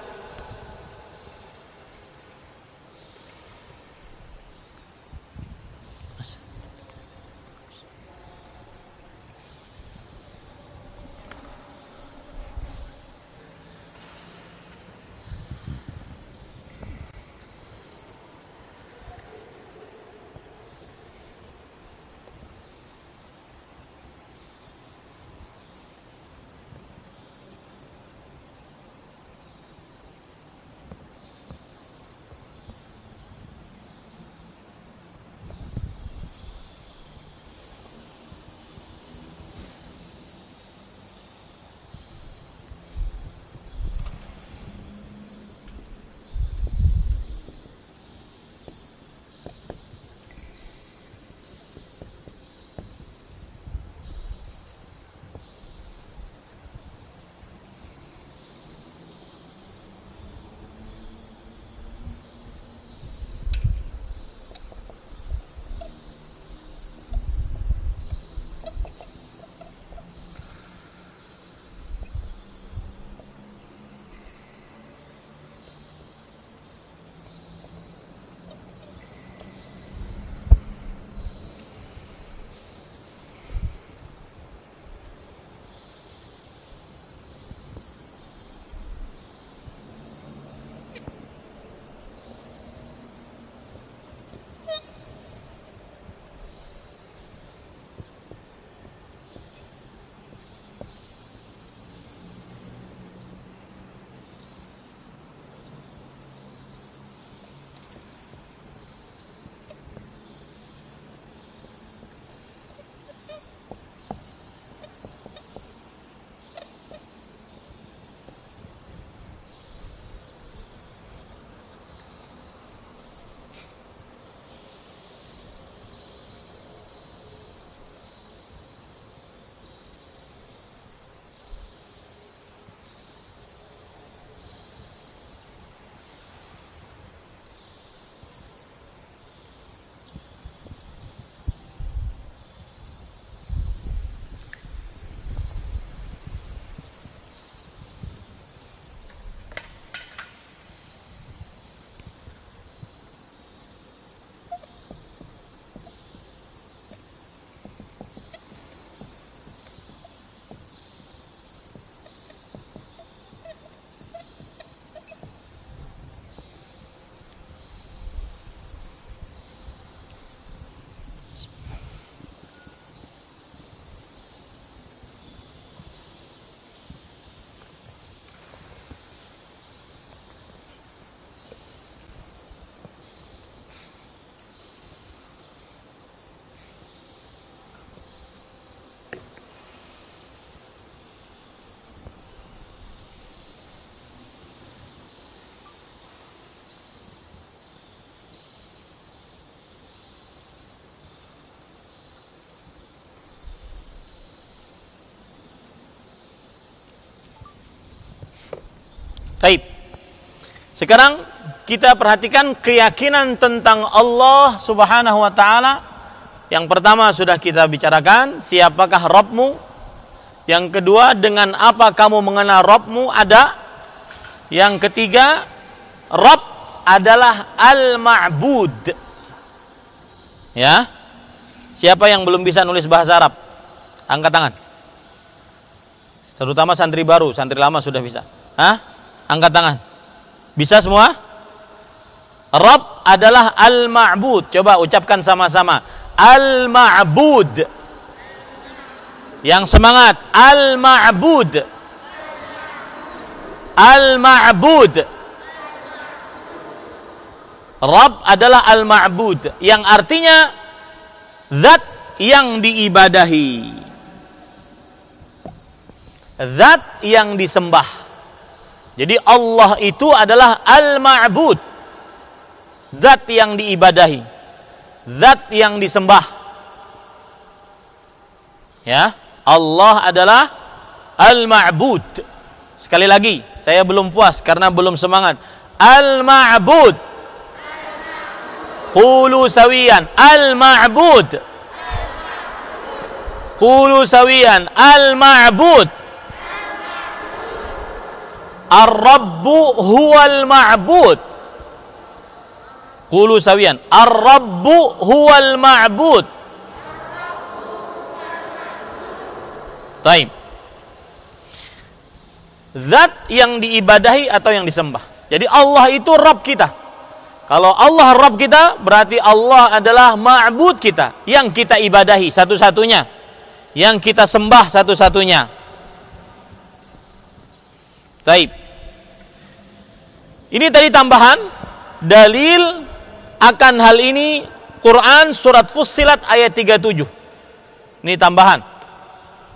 Sekarang kita perhatikan keyakinan tentang Allah Subhanahu wa ta'ala. Yang pertama sudah kita bicarakan, siapakah Rabbmu. Yang kedua, dengan apa kamu mengenal Rabbmu ada. Yang ketiga, Rabb adalah Al-Ma'bud. Ya. Siapa yang belum bisa nulis bahasa Arab? Angkat tangan. Terutama santri baru, santri lama sudah bisa. Hah? Angkat tangan. Bisa semua? Rabb adalah Al-Ma'bud. Coba ucapkan sama-sama. Al-Ma'bud. Yang semangat. Al-Ma'bud. Al-Ma'bud. Rabb adalah Al-Ma'bud. Yang artinya zat yang diibadahi. Zat yang disembah. Jadi Allah itu adalah Al-Ma'bud. Zat yang diibadahi. Zat yang disembah. Ya, Allah adalah Al-Ma'bud. Sekali lagi, saya belum puas karena belum semangat. Al-Ma'bud. Qulu sawiyan. Al-Ma'bud. Qulu sawiyan. Al-Ma'bud. Ar-Rabbu huwal ma'bud. Qulu sawiyan. Ar-Rabbu huwal ma'bud. Baik. Zat yang diibadahi atau yang disembah. Jadi Allah itu Rabb kita. Kalau Allah Rabb kita, berarti Allah adalah ma'bud kita. Yang kita ibadahi satu-satunya. Yang kita sembah satu-satunya. Baik. Ini tadi tambahan dalil akan hal ini Quran surat Fussilat ayat 37. Ini tambahan.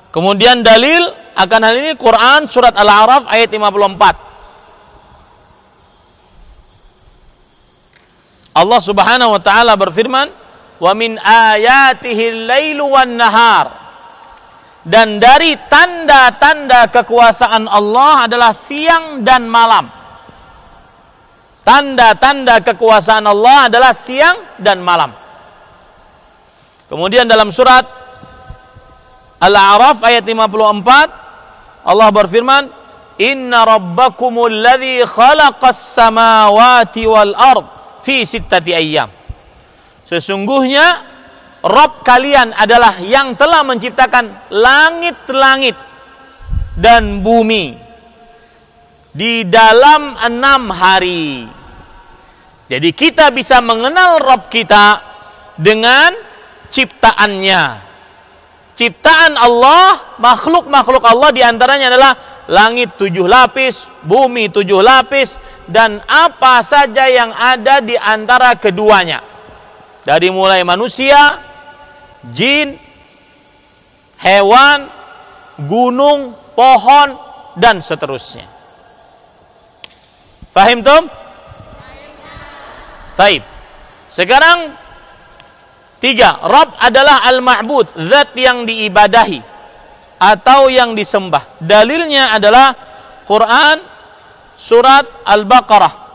Kemudian dalil akan hal ini Quran surat Al-A'raf ayat 54. Allah Subhanahu wa taala berfirman, "Wa min ayatihi al-lailu wan-nahar." Dan dari tanda-tanda kekuasaan Allah adalah siang dan malam. Tanda-tanda kekuasaan Allah adalah siang dan malam. Kemudian dalam surat Al-A'raf ayat 54 Allah berfirman, "Inna rabbakumul ladzi khalaqas samawati wal ard fi sittati ayyam." Sesungguhnya Rabb kalian adalah yang telah menciptakan langit-langit dan bumi di dalam 6 hari. Jadi kita bisa mengenal Rabb kita dengan ciptaannya. Ciptaan Allah, makhluk-makhluk Allah diantaranya adalah langit 7 lapis, bumi 7 lapis, dan apa saja yang ada di antara keduanya. Dari mulai manusia, jin, hewan, gunung, pohon, dan seterusnya. Fahim tum? Baik. Sekarang 3. Rabb adalah Al-Ma'bud, zat yang diibadahi atau yang disembah. Dalilnya adalah Quran surat Al-Baqarah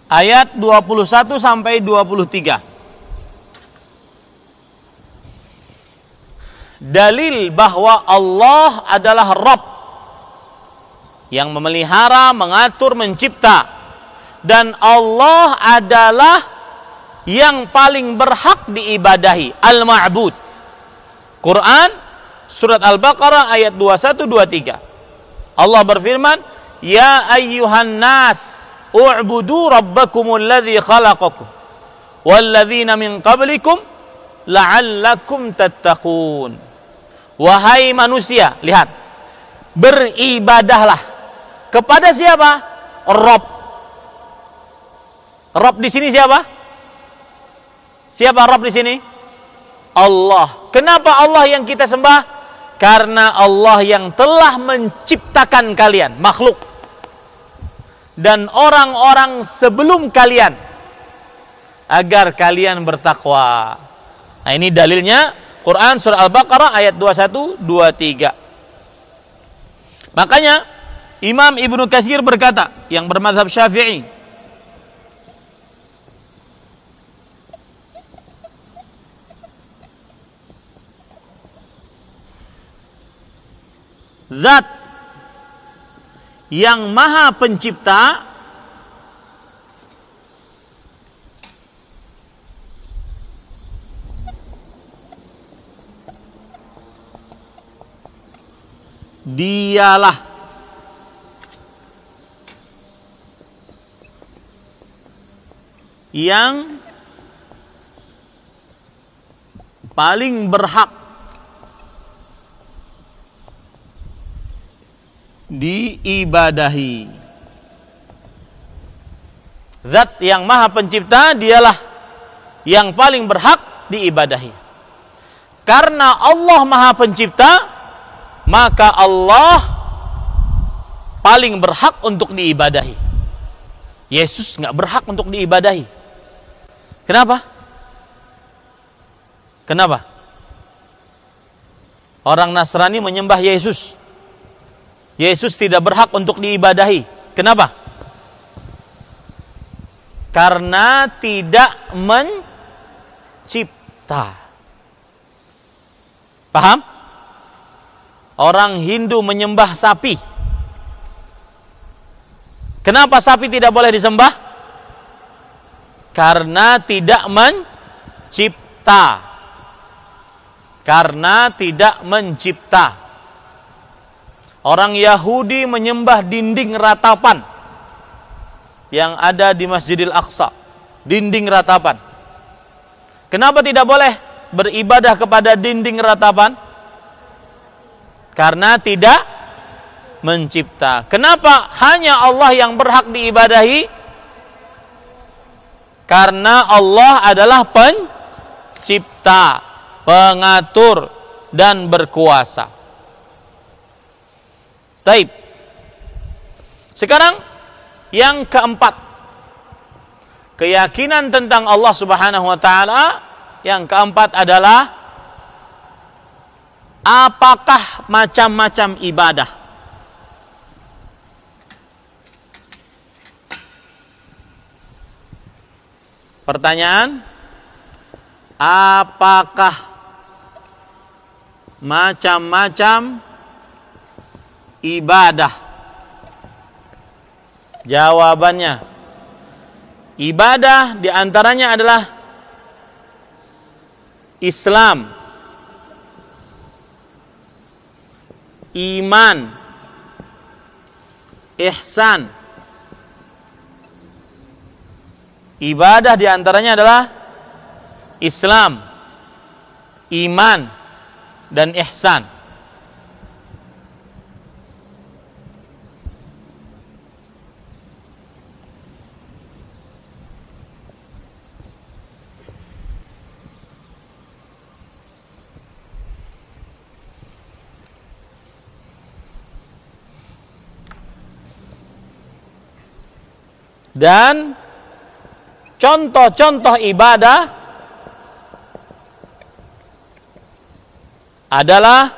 ayat 21 sampai 23. Dalil bahwa Allah adalah Rabb yang memelihara, mengatur, mencipta, dan Allah adalah yang paling berhak diibadahi, Al-Ma'bud. Quran surat Al-Baqarah ayat 21-23. Allah berfirman, "Ya ayyuhan nas, u'budu rabbakumul ladzi khalaqakum walladzina min qablikum la'allakum tattaqun." Wahai manusia, lihat, beribadahlah kepada siapa? Rabb. Rabb di sini siapa? Siapa Rabb di sini? Allah. Kenapa Allah yang kita sembah? Karena Allah yang telah menciptakan kalian, makhluk, dan orang-orang sebelum kalian. agar kalian bertakwa. Nah, ini dalilnya Quran surah Al-Baqarah ayat 21 23. Makanya Imam Ibnu Katsir berkata, yang bermadzhab Syafi'i, Zat yang Maha Pencipta dialah yang paling berhak diibadahi. Zat yang Maha Pencipta dialah yang paling berhak diibadahi. Karena Allah Maha Pencipta, maka Allah paling berhak untuk diibadahi. Yesus nggak berhak untuk diibadahi. Kenapa? Kenapa? Orang Nasrani menyembah Yesus. Yesus tidak berhak untuk diibadahi. Kenapa? Karena tidak mencipta. Paham? Orang Hindu menyembah sapi. Kenapa sapi tidak boleh disembah? Karena tidak mencipta. Karena tidak mencipta. Orang Yahudi menyembah dinding ratapan yang ada di Masjidil Aqsa. Dinding ratapan. Kenapa tidak boleh beribadah kepada dinding ratapan? Karena tidak mencipta. Kenapa hanya Allah yang berhak diibadahi? Karena Allah adalah pencipta, pengatur, dan berkuasa. Baik. Sekarang yang keempat, keyakinan tentang Allah Subhanahu wa taala. Yang keempat adalah apakah macam-macam ibadah? Pertanyaan, apakah macam-macam ibadah? Jawabannya, ibadah diantaranya adalah Islam, iman, ihsan. Ibadah diantaranya adalah Islam, iman, dan ihsan. Dan contoh-contoh ibadah adalah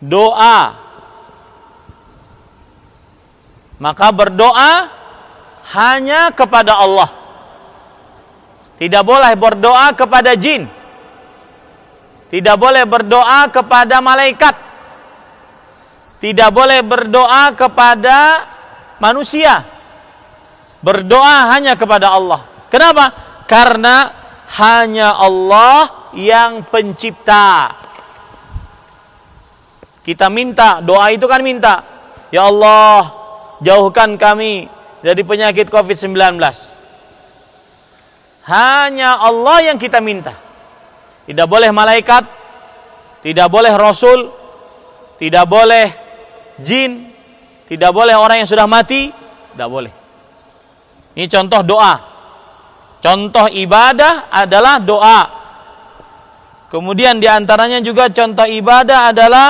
doa. Maka berdoa hanya kepada Allah. Tidak boleh berdoa kepada jin. Tidak boleh berdoa kepada malaikat. Tidak boleh berdoa kepada manusia. Berdoa hanya kepada Allah. Kenapa? Karena hanya Allah yang pencipta. Kita minta, doa itu kan minta, ya Allah, jauhkan kami dari penyakit COVID-19. Hanya Allah yang kita minta. Tidak boleh malaikat, tidak boleh rasul, tidak boleh jin, tidak boleh orang yang sudah mati, tidak boleh. Ini contoh doa. Contoh ibadah adalah doa. Kemudian diantaranya juga contoh ibadah adalah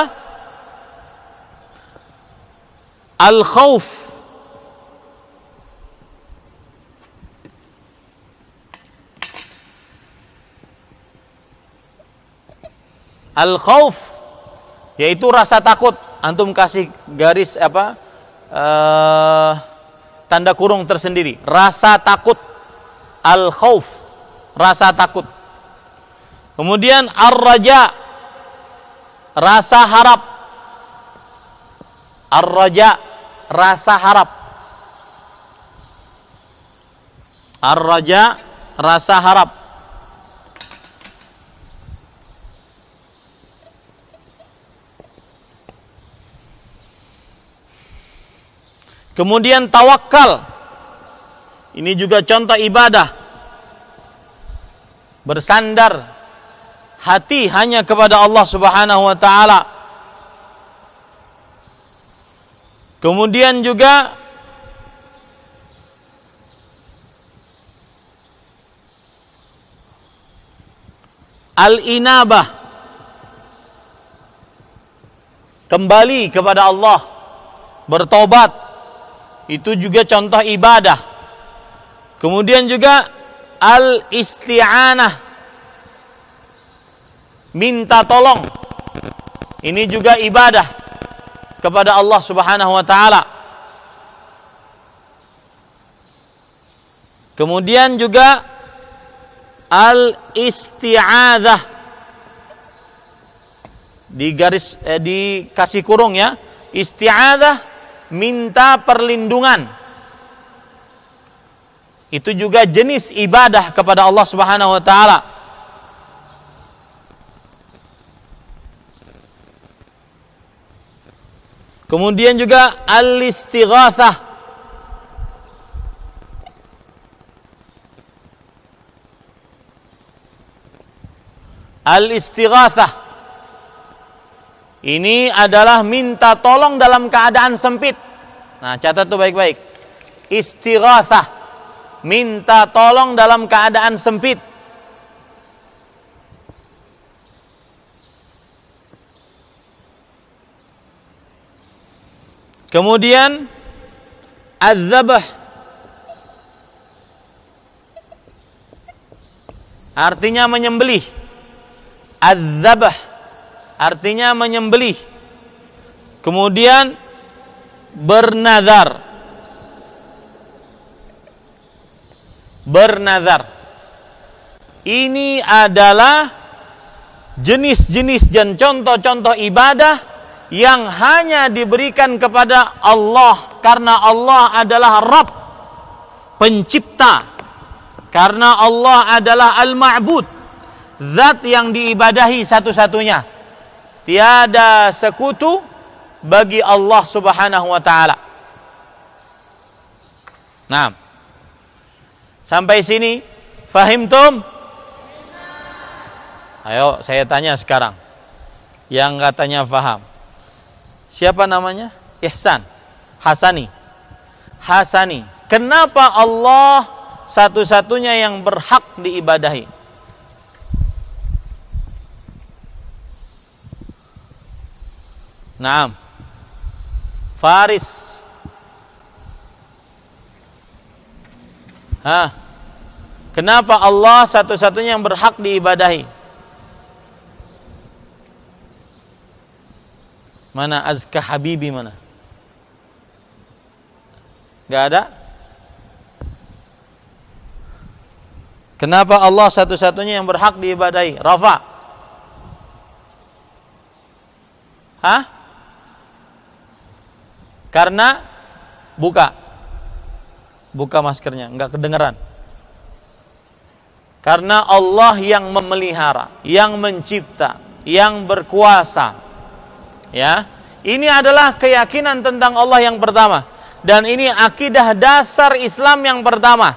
al-khauf. Al-khauf yaitu rasa takut. Antum kasih garis tanda kurung tersendiri. Rasa takut. Al-khauf, rasa takut. Kemudian ar-raja, rasa harap. Ar-raja, rasa harap. Ar-raja, rasa harap. Kemudian tawakal. Ini juga contoh ibadah. Bersandar hati hanya kepada Allah Subhanahu wa taala. Kemudian juga al-inabah, kembali kepada Allah, bertobat. Itu juga contoh ibadah. Kemudian juga al-isti'anah, minta tolong. Ini juga ibadah kepada Allah Subhanahu wa taala. Kemudian juga al-isti'adzah, dikasih kurung ya. Isti'adzah, minta perlindungan. Itu juga jenis ibadah kepada Allah Subhanahu wa taala. Kemudian juga al-istighatsah, al-istighatsah ini adalah minta tolong dalam keadaan sempit. Nah, catat tuh baik-baik. Istighatsah, minta tolong dalam keadaan sempit. Kemudian az-zabh, artinya menyembelih. Az-zabh artinya menyembelih. Kemudian bernazar. Bernazar. Ini adalah jenis-jenis dan contoh-contoh ibadah yang hanya diberikan kepada Allah, karena Allah adalah Rabb, pencipta. Karena Allah adalah Al-Ma'bud, zat yang diibadahi satu-satunya. Tiada sekutu bagi Allah Subhanahu wa taala. Nah, sampai sini fahimtum? Ayo saya tanya sekarang. Yang katanya faham. Siapa namanya? Ihsan. Hasani. Hasani. Kenapa Allah satu-satunya yang berhak diibadahi? Naam. Faris. Kenapa Allah satu-satunya yang berhak diibadahi? Mana azka habibi mana? Gak ada? Kenapa Allah satu-satunya yang berhak diibadahi? Rafa? Karena buka maskernya, enggak kedengeran. Karena Allah yang memelihara, yang mencipta, yang berkuasa. Ya, ini adalah keyakinan tentang Allah yang pertama, dan ini akidah dasar Islam yang pertama.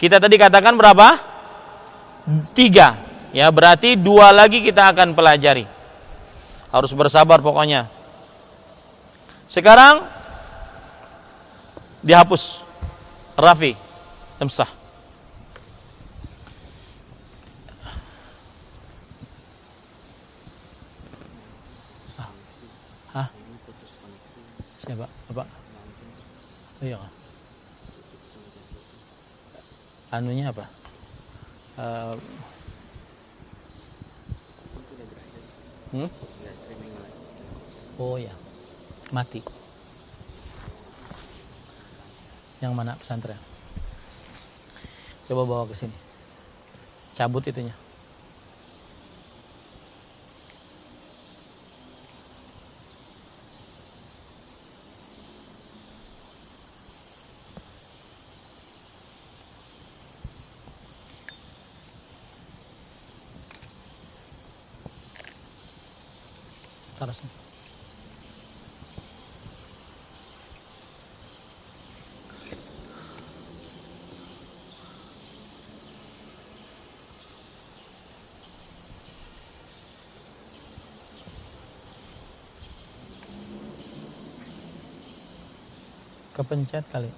Kita tadi katakan berapa? 3. Ya, berarti 2 lagi kita akan pelajari. Harus bersabar pokoknya. Sekarang dihapus. Rafi, emsah. Siapa? Apa? Oh iya. Anunya apa? Oh ya, mati. Yang mana pesantren? Coba bawa ke sini. Cabut itunya. Taruh sini. Kepencet kali.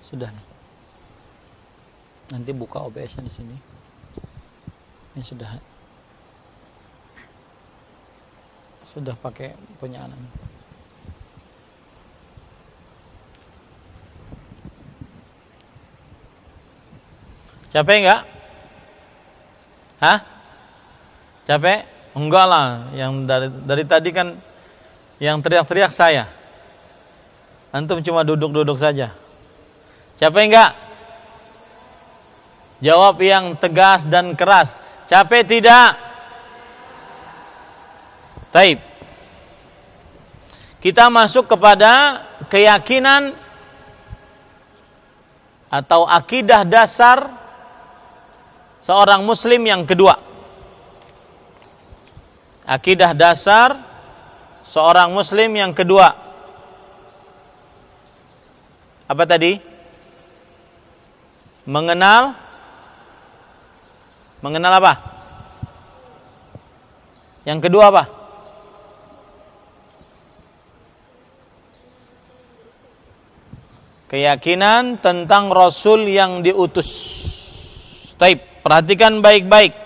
Sudah nih. Nanti buka OBS-nya di sini. Ini sudah pakai punya anak. Capek enggak? Hah? Capek? Enggak lah. Yang dari tadi kan yang teriak-teriak saya. Antum cuma duduk-duduk saja. Capek enggak? Jawab yang tegas dan keras. Capek tidak? Taib. Kita masuk kepada keyakinan atau akidah dasar seorang muslim yang kedua. Akidah dasar seorang muslim yang kedua. Apa tadi? Mengenal apa? Yang kedua apa? Keyakinan tentang Rasul yang diutus. Taib, perhatikan baik-baik.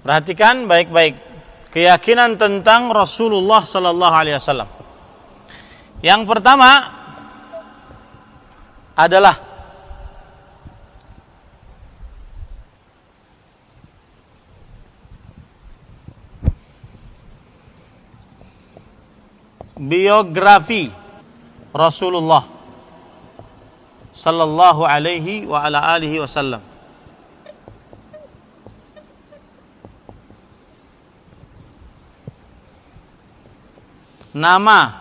Perhatikan baik-baik keyakinan tentang Rasulullah sallallahu alaihi wasallam. Yang pertama adalah biografi Rasulullah sallallahu alaihi wa ala alihi wasallam. Nama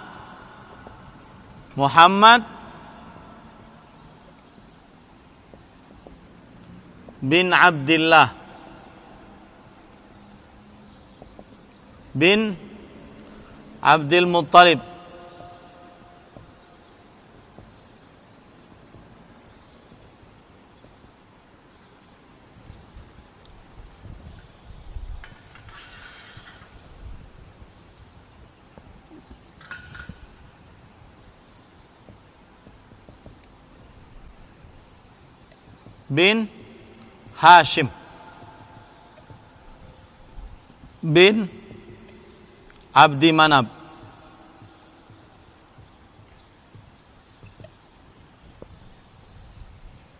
Muhammad bin Abdullah bin Abdul Muttalib bin Hashim bin Abdi Manab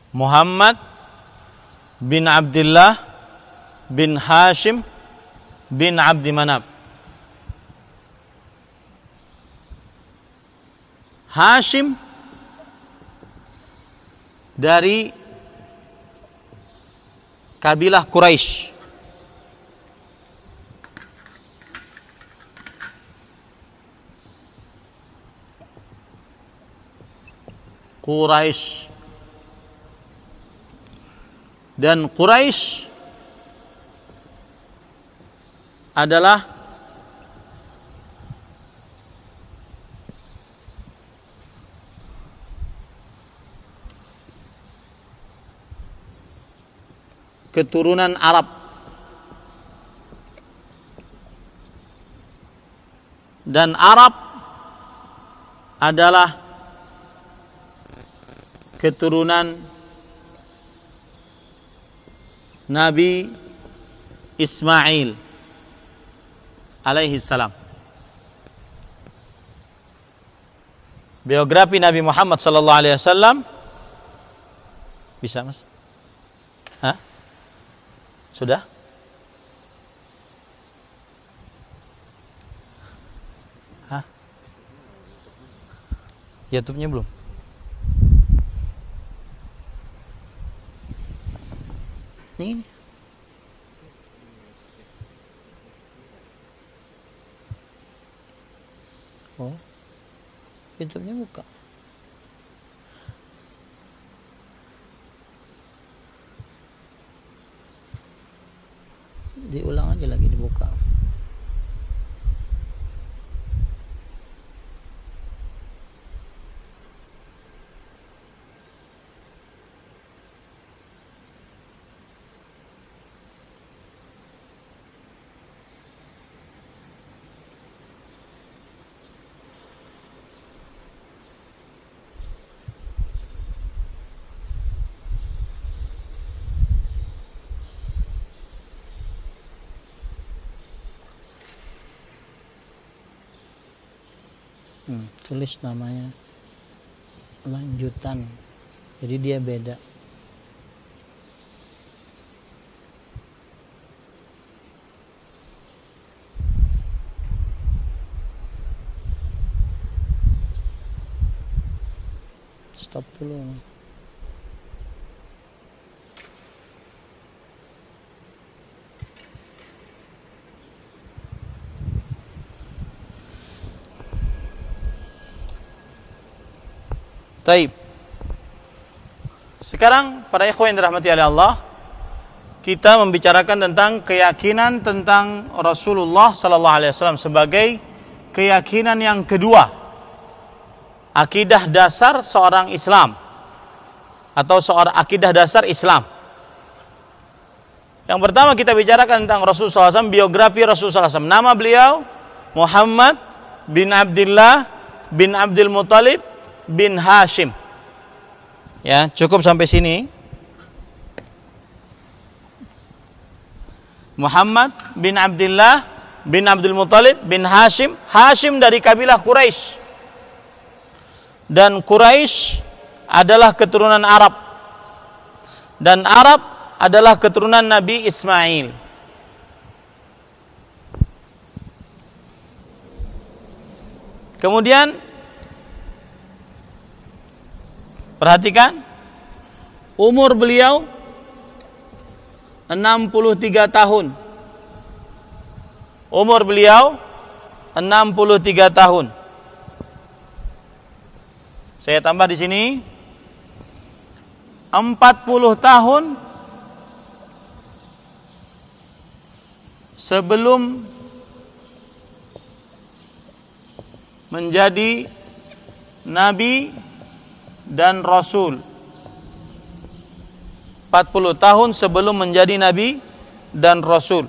Muhammad bin Abdullah bin Hashim bin Abdi Manab. Hashim dari kabilah Quraisy. Quraisy. Dan Quraisy adalah keturunan Arab, dan Arab adalah keturunan Nabi Ismail alaihi salam. Biografi Nabi Muhammad sallallahu alaihi wasallam bisa, Mas? Hah? Sudah? Hah? YouTube-nya belum? Ini. Oh. YouTube-nya buka. Diulang aja lagi, dibuka. Tulis namanya lanjutan, jadi dia beda. Stop dulu. Taib. Sekarang para ikhwan yang dirahmati oleh Allah, kita membicarakan tentang keyakinan tentang Rasulullah sallallahu alaihi wasallam sebagai keyakinan yang kedua. Akidah dasar seorang Islam atau seorang akidah dasar Islam. Yang pertama kita bicarakan tentang Rasulullah SAW, biografi Rasulullah SAW. Nama beliau Muhammad bin Abdullah bin Abdul Muttalib bin Hashim. Ya, cukup sampai sini. Muhammad bin Abdullah bin Abdul Muttalib bin Hashim. Hashim dari kabilah Quraisy. dan Quraisy adalah keturunan Arab, dan Arab adalah keturunan Nabi Ismail. Kemudian perhatikan, umur beliau 63 tahun. Umur beliau 63 tahun. Saya tambah di sini 40 tahun sebelum menjadi nabi dan rasul. 40 tahun sebelum menjadi nabi dan rasul.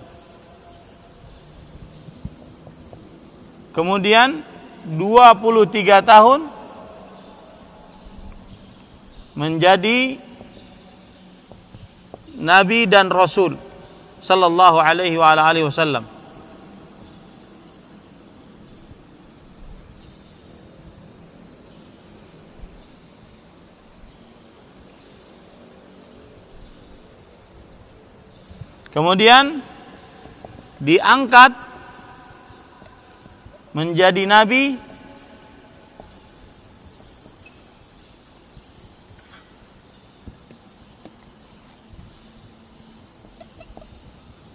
Kemudian 23 tahun menjadi nabi dan rasul sallallahu alaihi wa alihi wasallam. Kemudian diangkat menjadi nabi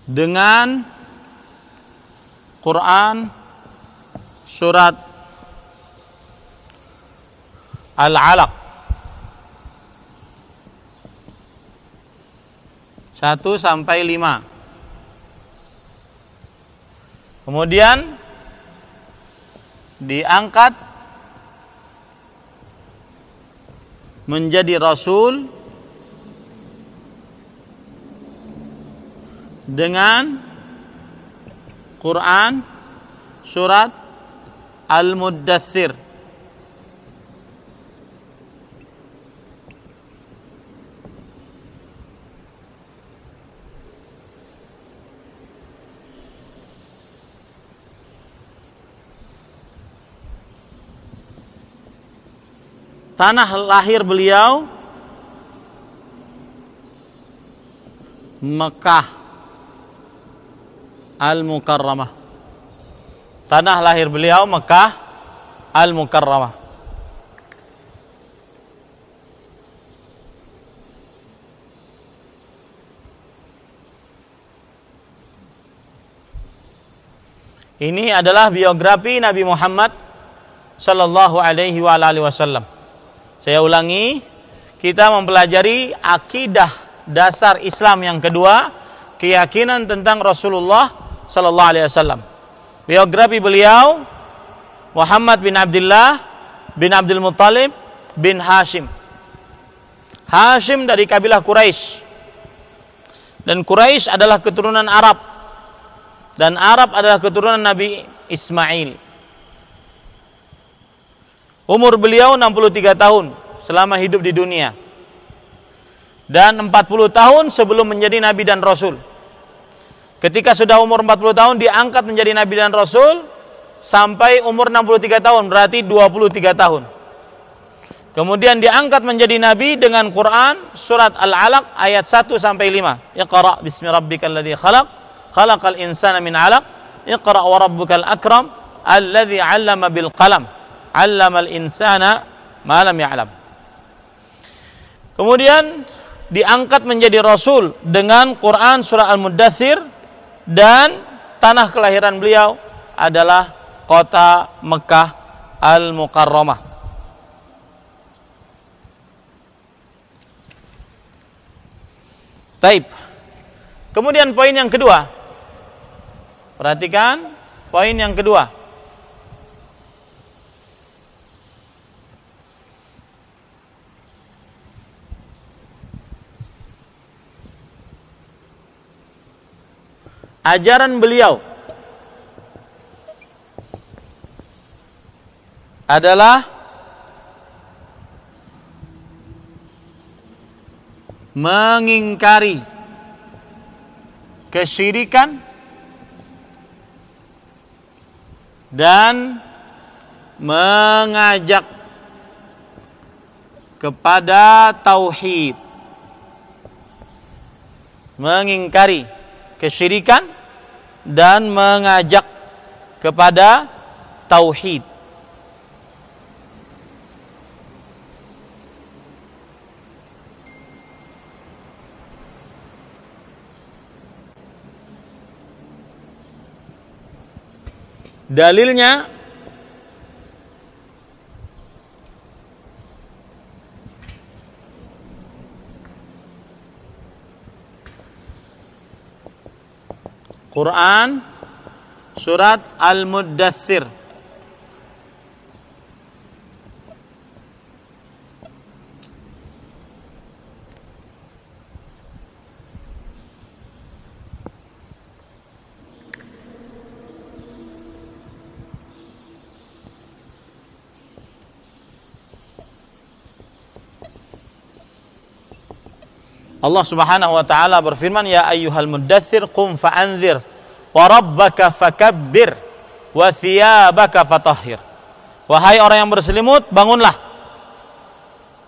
dengan Quran surat Al-Alaq 1 sampai 5. Kemudian diangkat menjadi rasul dengan Quran surat Al-Muddathir. Tanah lahir beliau Mekah Al-Mukarramah. Tanah lahir beliau Mekah Al-Mukarramah. Ini adalah biografi Nabi Muhammad sallallahu alaihi wa alihi wasallam. Saya ulangi, kita mempelajari akidah dasar Islam yang kedua, keyakinan tentang Rasulullah sallallahu alaihi wasallam. Biografi beliau Muhammad bin Abdullah bin Abdul Muttalib bin Hashim. Hashim dari kabilah Quraisy. Dan Quraisy adalah keturunan Arab. Dan Arab adalah keturunan Nabi Ismail. Umur beliau 63 tahun selama hidup di dunia. Dan 40 tahun sebelum menjadi nabi dan rasul. Ketika sudah umur 40 tahun diangkat menjadi nabi dan rasul sampai umur 63 tahun, berarti 23 tahun. Kemudian diangkat menjadi nabi dengan Quran surat Al-Alaq ayat 1 sampai 5. Iqra bismi rabbikal ladzi khalaq, khalaqal insana min 'alaq, iqra wa rabbukal akram, alladzi 'allama bil qalam, 'allamal insana ma lam ya'lam. Kemudian diangkat menjadi rasul dengan Quran surah Al-Muddathir, dan tanah kelahiran beliau adalah kota Mekah Al-Mukarramah. Taib. Kemudian poin yang kedua. Perhatikan poin yang kedua. Ajaran beliau adalah mengingkari kesyirikan dan mengajak kepada tauhid, mengingkari kesyirikan dan mengajak kepada tauhid. Dalilnya Quran surat Al-Muddathir. Allah Subhanahu wa taala berfirman, ya ayyuhal muddathir qum fa'anzir wa rabbaka fakabbir wa thiyabaka fatahhir. Wahai orang yang berselimut, bangunlah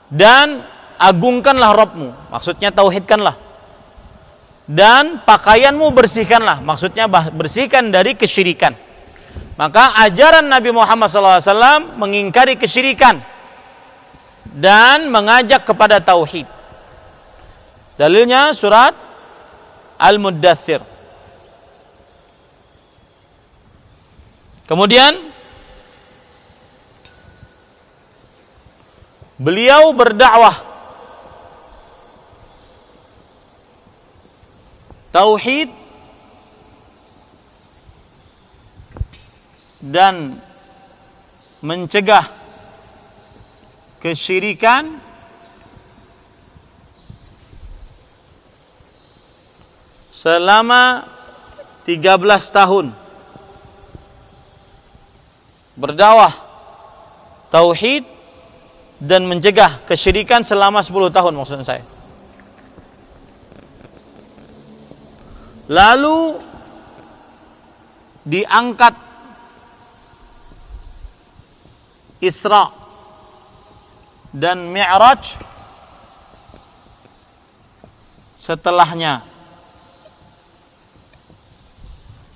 dan agungkanlah Rabbmu, maksudnya tauhidkanlah, dan pakaianmu bersihkanlah, maksudnya bersihkan dari kesyirikan. Maka ajaran Nabi Muhammad SAW mengingkari kesyirikan dan mengajak kepada tauhid. Dalilnya surat Al-Muddathir. Kemudian beliau berdakwah tauhid dan mencegah kesyirikan selama 13 tahun. Berdakwah tauhid dan mencegah kesyirikan selama 10 tahun maksud saya. Lalu diangkat Isra dan Mi'raj setelahnya.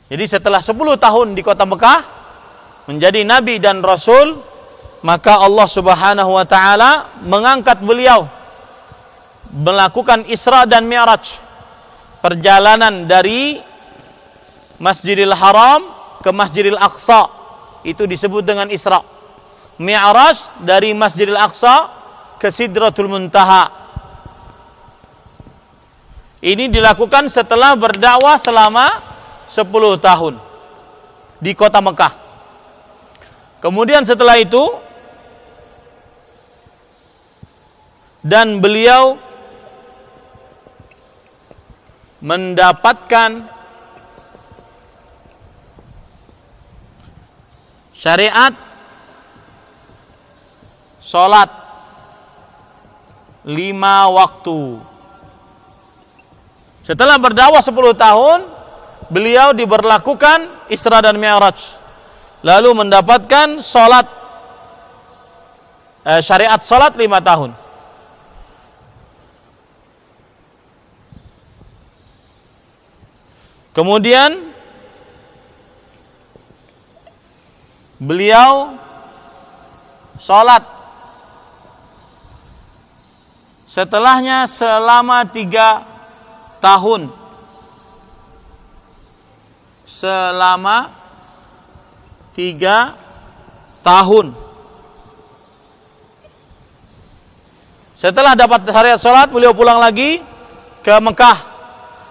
Jadi setelah 10 tahun di kota Mekah menjadi nabi dan rasul, maka Allah Subhanahu wa taala mengangkat beliau melakukan Isra dan Mi'raj, perjalanan dari Masjidil Haram ke Masjidil Aqsa, itu disebut dengan Isra. Mi'raj dari Masjidil Aqsa ke Sidratul Muntaha. Ini dilakukan setelah berdakwah selama 10 tahun di kota Mekah. Kemudian setelah itu dan beliau mendapatkan syariat sholat 5 waktu. Setelah berdakwah 10 tahun, beliau diberlakukan Isra dan Mi'raj, lalu mendapatkan syariat sholat 5 tahun. Kemudian beliau sholat setelahnya selama 3 tahun. Selama 3 tahun. Setelah dapat syariat sholat, beliau pulang lagi ke Mekah,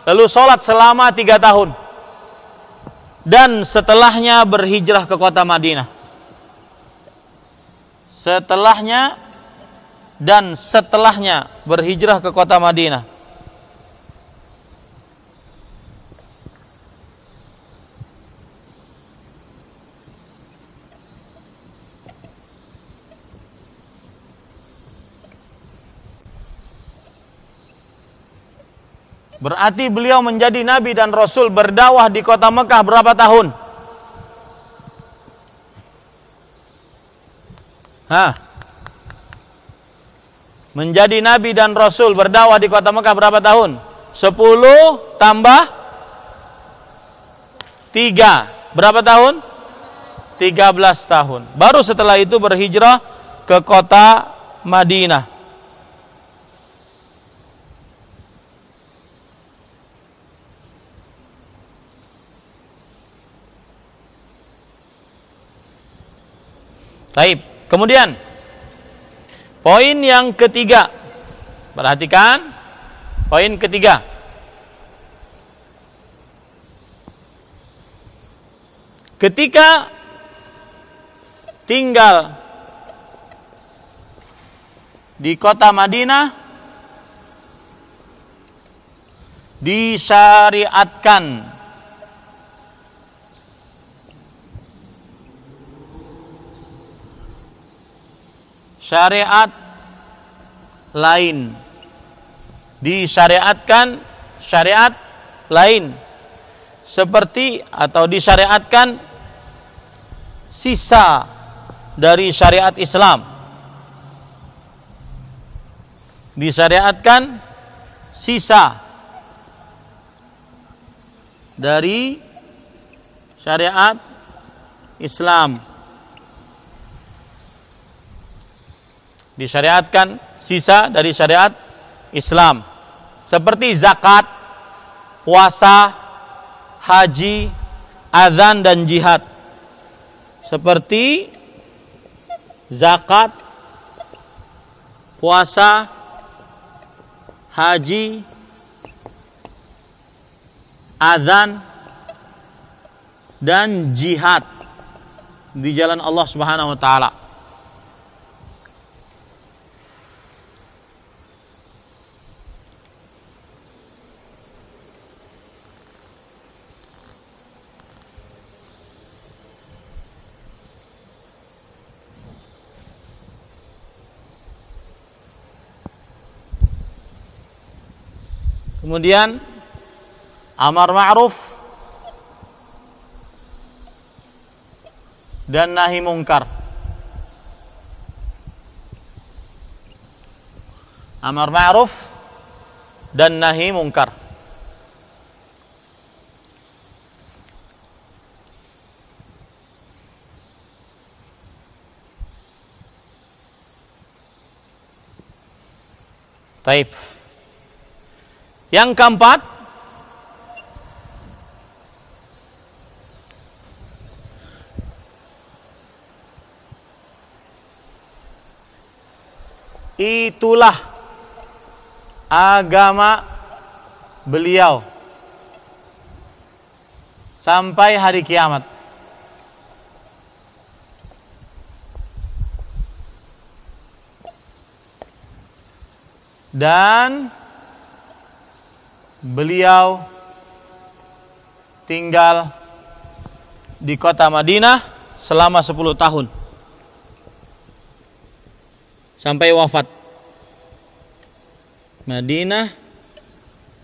lalu sholat selama 3 tahun, dan setelahnya berhijrah ke kota Madinah. Setelahnya berhijrah ke kota Madinah. Berarti beliau menjadi nabi dan rasul berdakwah di kota Mekah berapa tahun? menjadi nabi dan rasul, berdakwah di kota Mekah berapa tahun? 10 tambah 3. Berapa tahun? 13 tahun. Baru setelah itu berhijrah ke kota Madinah. Baik. Kemudian poin yang ketiga. Perhatikan poin ketiga. Ketika tinggal di kota Madinah, disyariatkan syariat lain, disyariatkan syariat lain, seperti atau disyariatkan sisa dari syariat Islam, disyariatkan sisa dari syariat Islam, disyariatkan sisa dari syariat Islam, seperti zakat, puasa, haji, azan dan jihad. Seperti zakat, puasa, haji, azan dan jihad di jalan Allah Subhanahu wa taala. Kemudian amar ma'ruf dan nahi mungkar. Amar ma'ruf dan nahi mungkar. Taib. Yang keempat, itulah agama beliau sampai hari kiamat. Dan beliau tinggal di kota Madinah selama 10 tahun sampai wafat. Madinah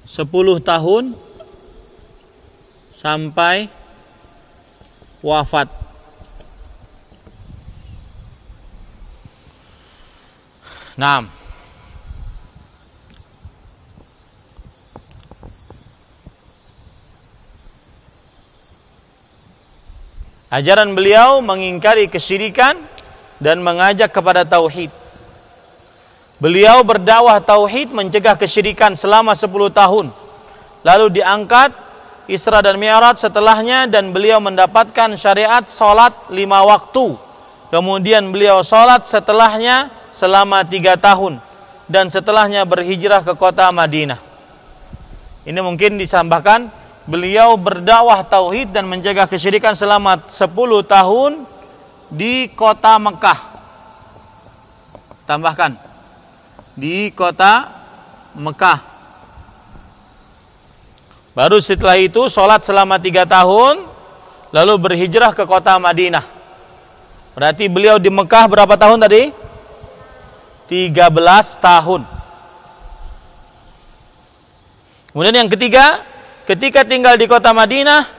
10 tahun sampai wafat. Naam. Ajaran beliau mengingkari kesyirikan dan mengajak kepada tauhid. Beliau berdakwah tauhid, mencegah kesyirikan selama 10 tahun. Lalu diangkat Isra dan Mi'raj setelahnya, dan beliau mendapatkan syariat salat 5 waktu. Kemudian beliau salat setelahnya selama 3 tahun, dan setelahnya berhijrah ke kota Madinah. Ini mungkin ditambahkan, beliau berdakwah tauhid dan mencegah kesyirikan selama 10 tahun di kota Mekah. Tambahkan, di kota Mekah. Baru setelah itu sholat selama 3 tahun, lalu berhijrah ke kota Madinah. Berarti beliau di Mekah berapa tahun tadi? 13 tahun. Kemudian yang ketiga, ketika tinggal di kota Madinah,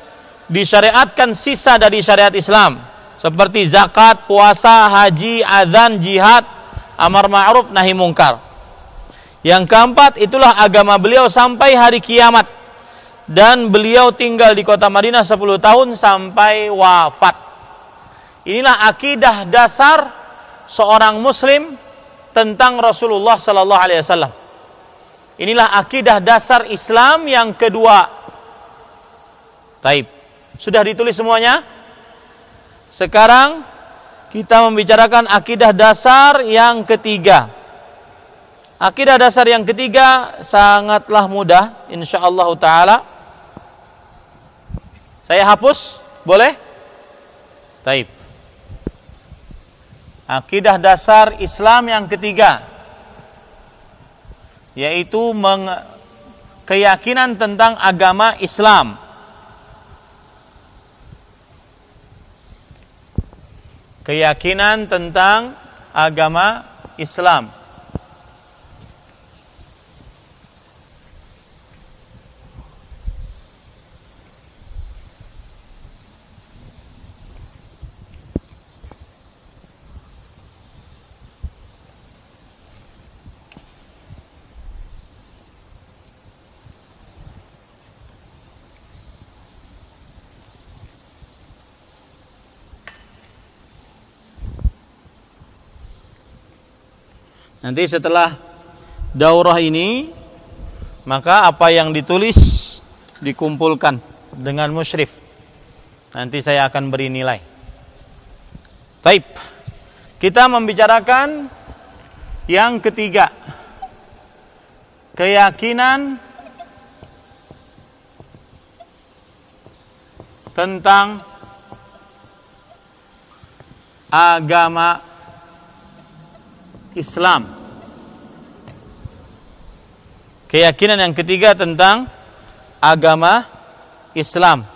disyariatkan sisa dari syariat Islam, seperti zakat, puasa, haji, azan, jihad, amar ma'ruf, nahi mungkar. Yang keempat, itulah agama beliau sampai hari kiamat. Dan beliau tinggal di kota Madinah 10 tahun sampai wafat. Inilah akidah dasar seorang muslim tentang Rasulullah sallallahu alaihi wasallam. Inilah akidah dasar Islam yang kedua. Taib. Sudah ditulis semuanya? Sekarang kita membicarakan akidah dasar yang ketiga. Akidah dasar yang ketiga sangatlah mudah, insyaallah taala. Saya hapus, boleh? Taib. Akidah dasar Islam yang ketiga, yaitu keyakinan tentang agama Islam. Keyakinan tentang agama Islam. Nanti setelah daurah ini, maka apa yang ditulis dikumpulkan dengan musyrif. Nanti saya akan beri nilai. Baik. Kita membicarakan yang ketiga. Keyakinan tentang agama Islam. Keyakinan yang ketiga tentang agama Islam.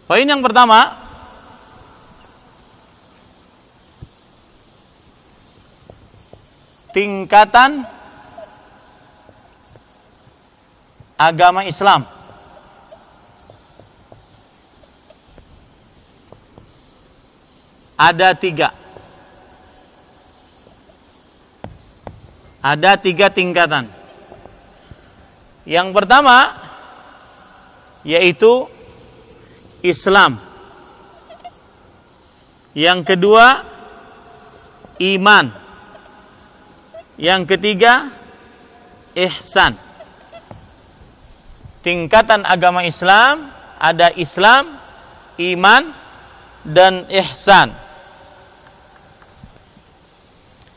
Poin yang pertama, tingkatan agama Islam. Ada tiga. Ada tiga tingkatan. Yang pertama, yaitu Islam. Yang kedua, iman. Yang ketiga, ihsan. Tingkatan agama Islam ada Islam, iman, dan ihsan.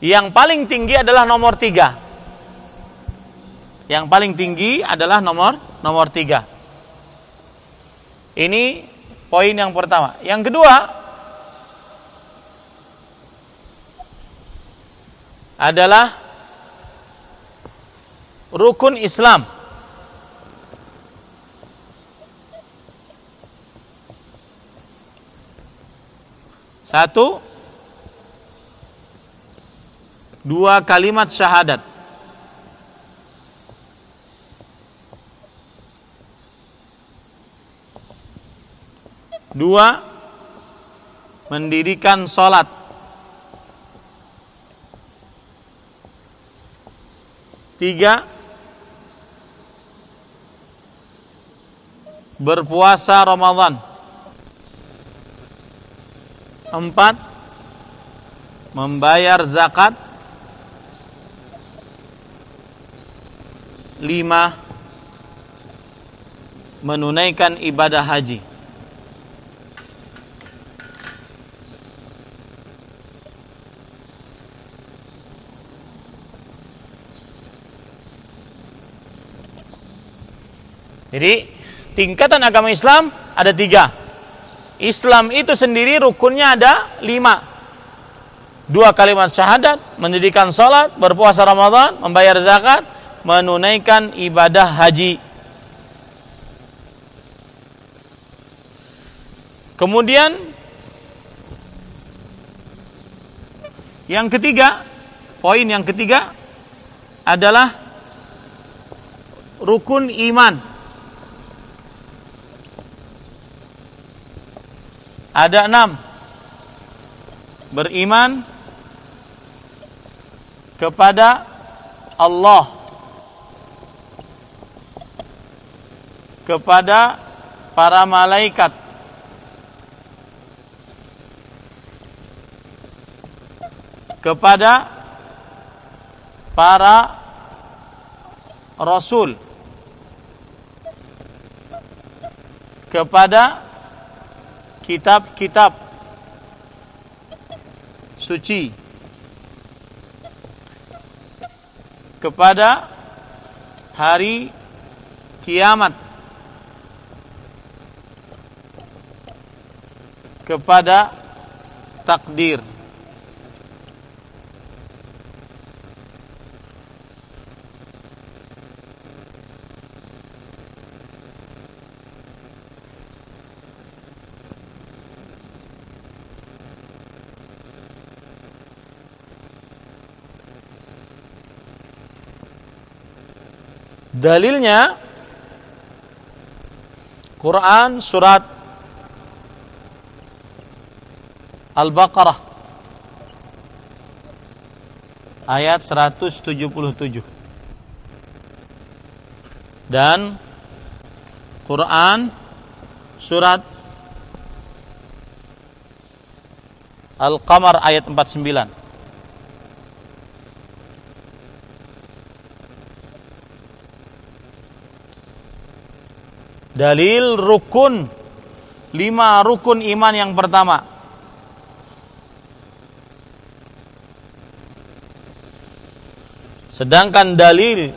Yang paling tinggi adalah nomor 3. Yang paling tinggi adalah nomor 3. Ini poin yang pertama. Yang kedua adalah rukun Islam. Satu, 2 kalimat syahadat. Dua, mendirikan sholat. Tiga, berpuasa Ramadan. 4, membayar zakat. 5, menunaikan ibadah haji. Jadi tingkatan agama Islam ada 3. Islam itu sendiri rukunnya ada 5. 2 kalimat syahadat, mendirikan sholat, berpuasa Ramadan, membayar zakat, menunaikan ibadah haji. Kemudian yang ketiga, poin yang ketiga adalah rukun iman. Ada 6. Beriman kepada Allah, kepada para malaikat, kepada para rasul, kepada kitab-kitab suci, kepada hari kiamat, kepada takdir. Dalilnya Quran surat Al-Baqarah ayat 177 dan Quran surat Al-Qamar ayat 49. Dalil rukun 5 rukun iman yang pertama. Sedangkan dalil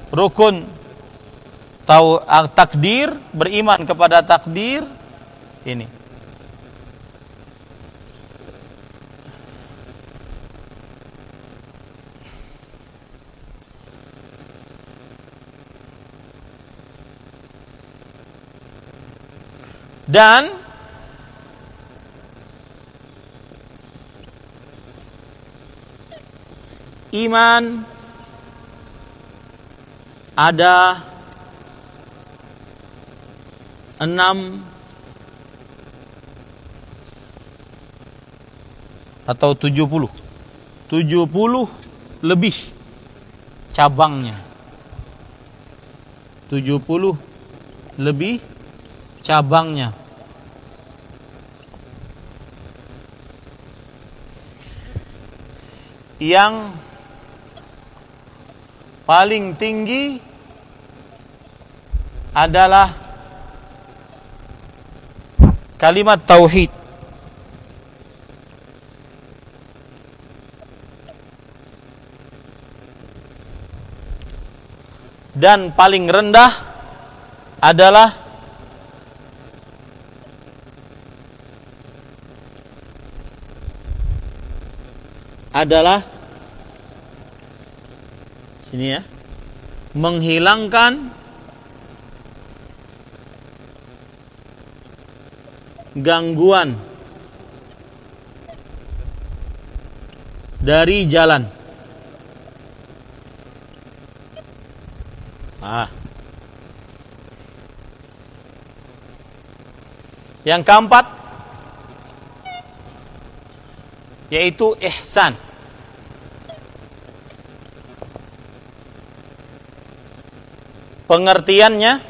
rukun takdir, beriman kepada takdir ini. Dan iman ada 6 atau 70 lebih cabangnya. 70 lebih cabangnya. Yang paling tinggi adalah kalimat tauhid. Dan paling rendah adalah sini ya, menghilangkan gangguan dari jalan. Yang keempat yaitu ihsan. Pengertiannya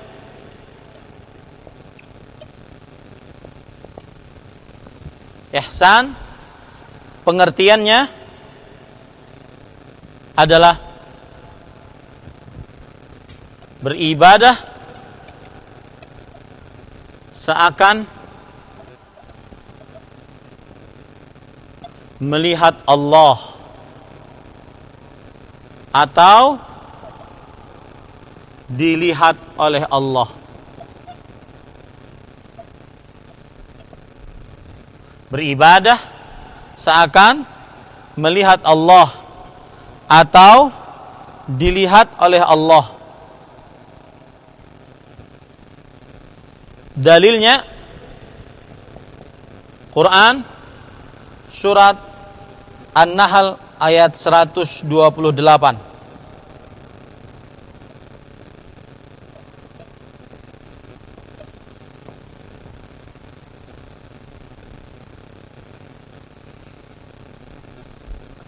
ihsan, pengertiannya adalah beribadah seakan melihat Allah atau dilihat oleh Allah. Beribadah seakan melihat Allah atau dilihat oleh Allah. Dalilnya Quran surat An-Nahl ayat 128.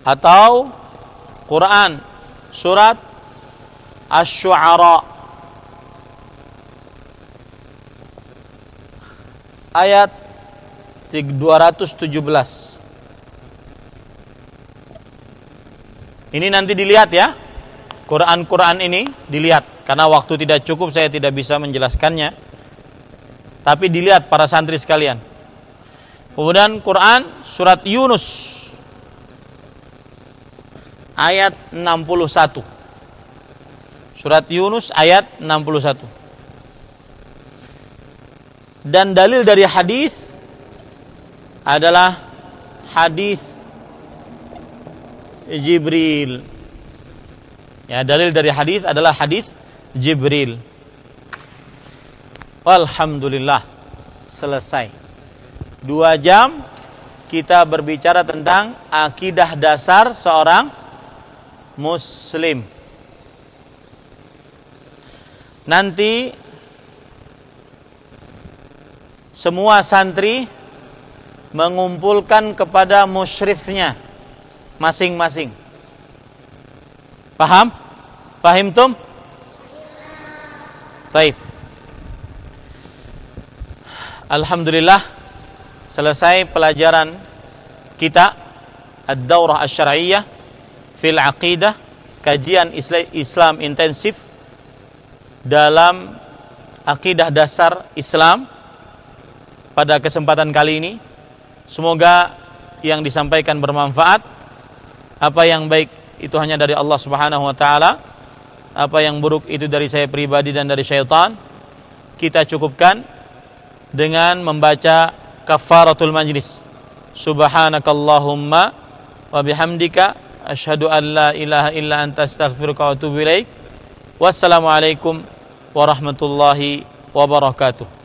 atau Quran surat Asy-Syu'ara ayat 217. Ini nanti dilihat ya. Quran ini dilihat. Karena waktu tidak cukup saya tidak bisa menjelaskannya. Tapi dilihat para santri sekalian. Kemudian Quran surat Yunus ayat 61. Surat Yunus ayat 61. Dan dalil dari hadis adalah hadis Jibril. Ya, dalil dari hadis adalah hadis Jibril. Alhamdulillah, selesai. 2 jam kita berbicara tentang akidah dasar seorang muslim. Nanti semua santri mengumpulkan kepada musyrifnya masing-masing. Paham? Paham tum? Baik. Alhamdulillah selesai pelajaran kita Ad-Daurah Asy-Syar'iyyah fil Aqidah, kajian Islam intensif dalam akidah dasar Islam. Pada kesempatan kali ini semoga yang disampaikan bermanfaat. Apa yang baik itu hanya dari Allah Subhanahu wa taala. Apa yang buruk itu dari saya pribadi dan dari syaitan. Kita cukupkan dengan membaca kafaratul majlis. Subhanakallahumma wa bihamdika asyhadu an la ilaha illa anta astaghfiruka wa atubu ilaik. Wassalamualaikum warahmatullahi wabarakatuh.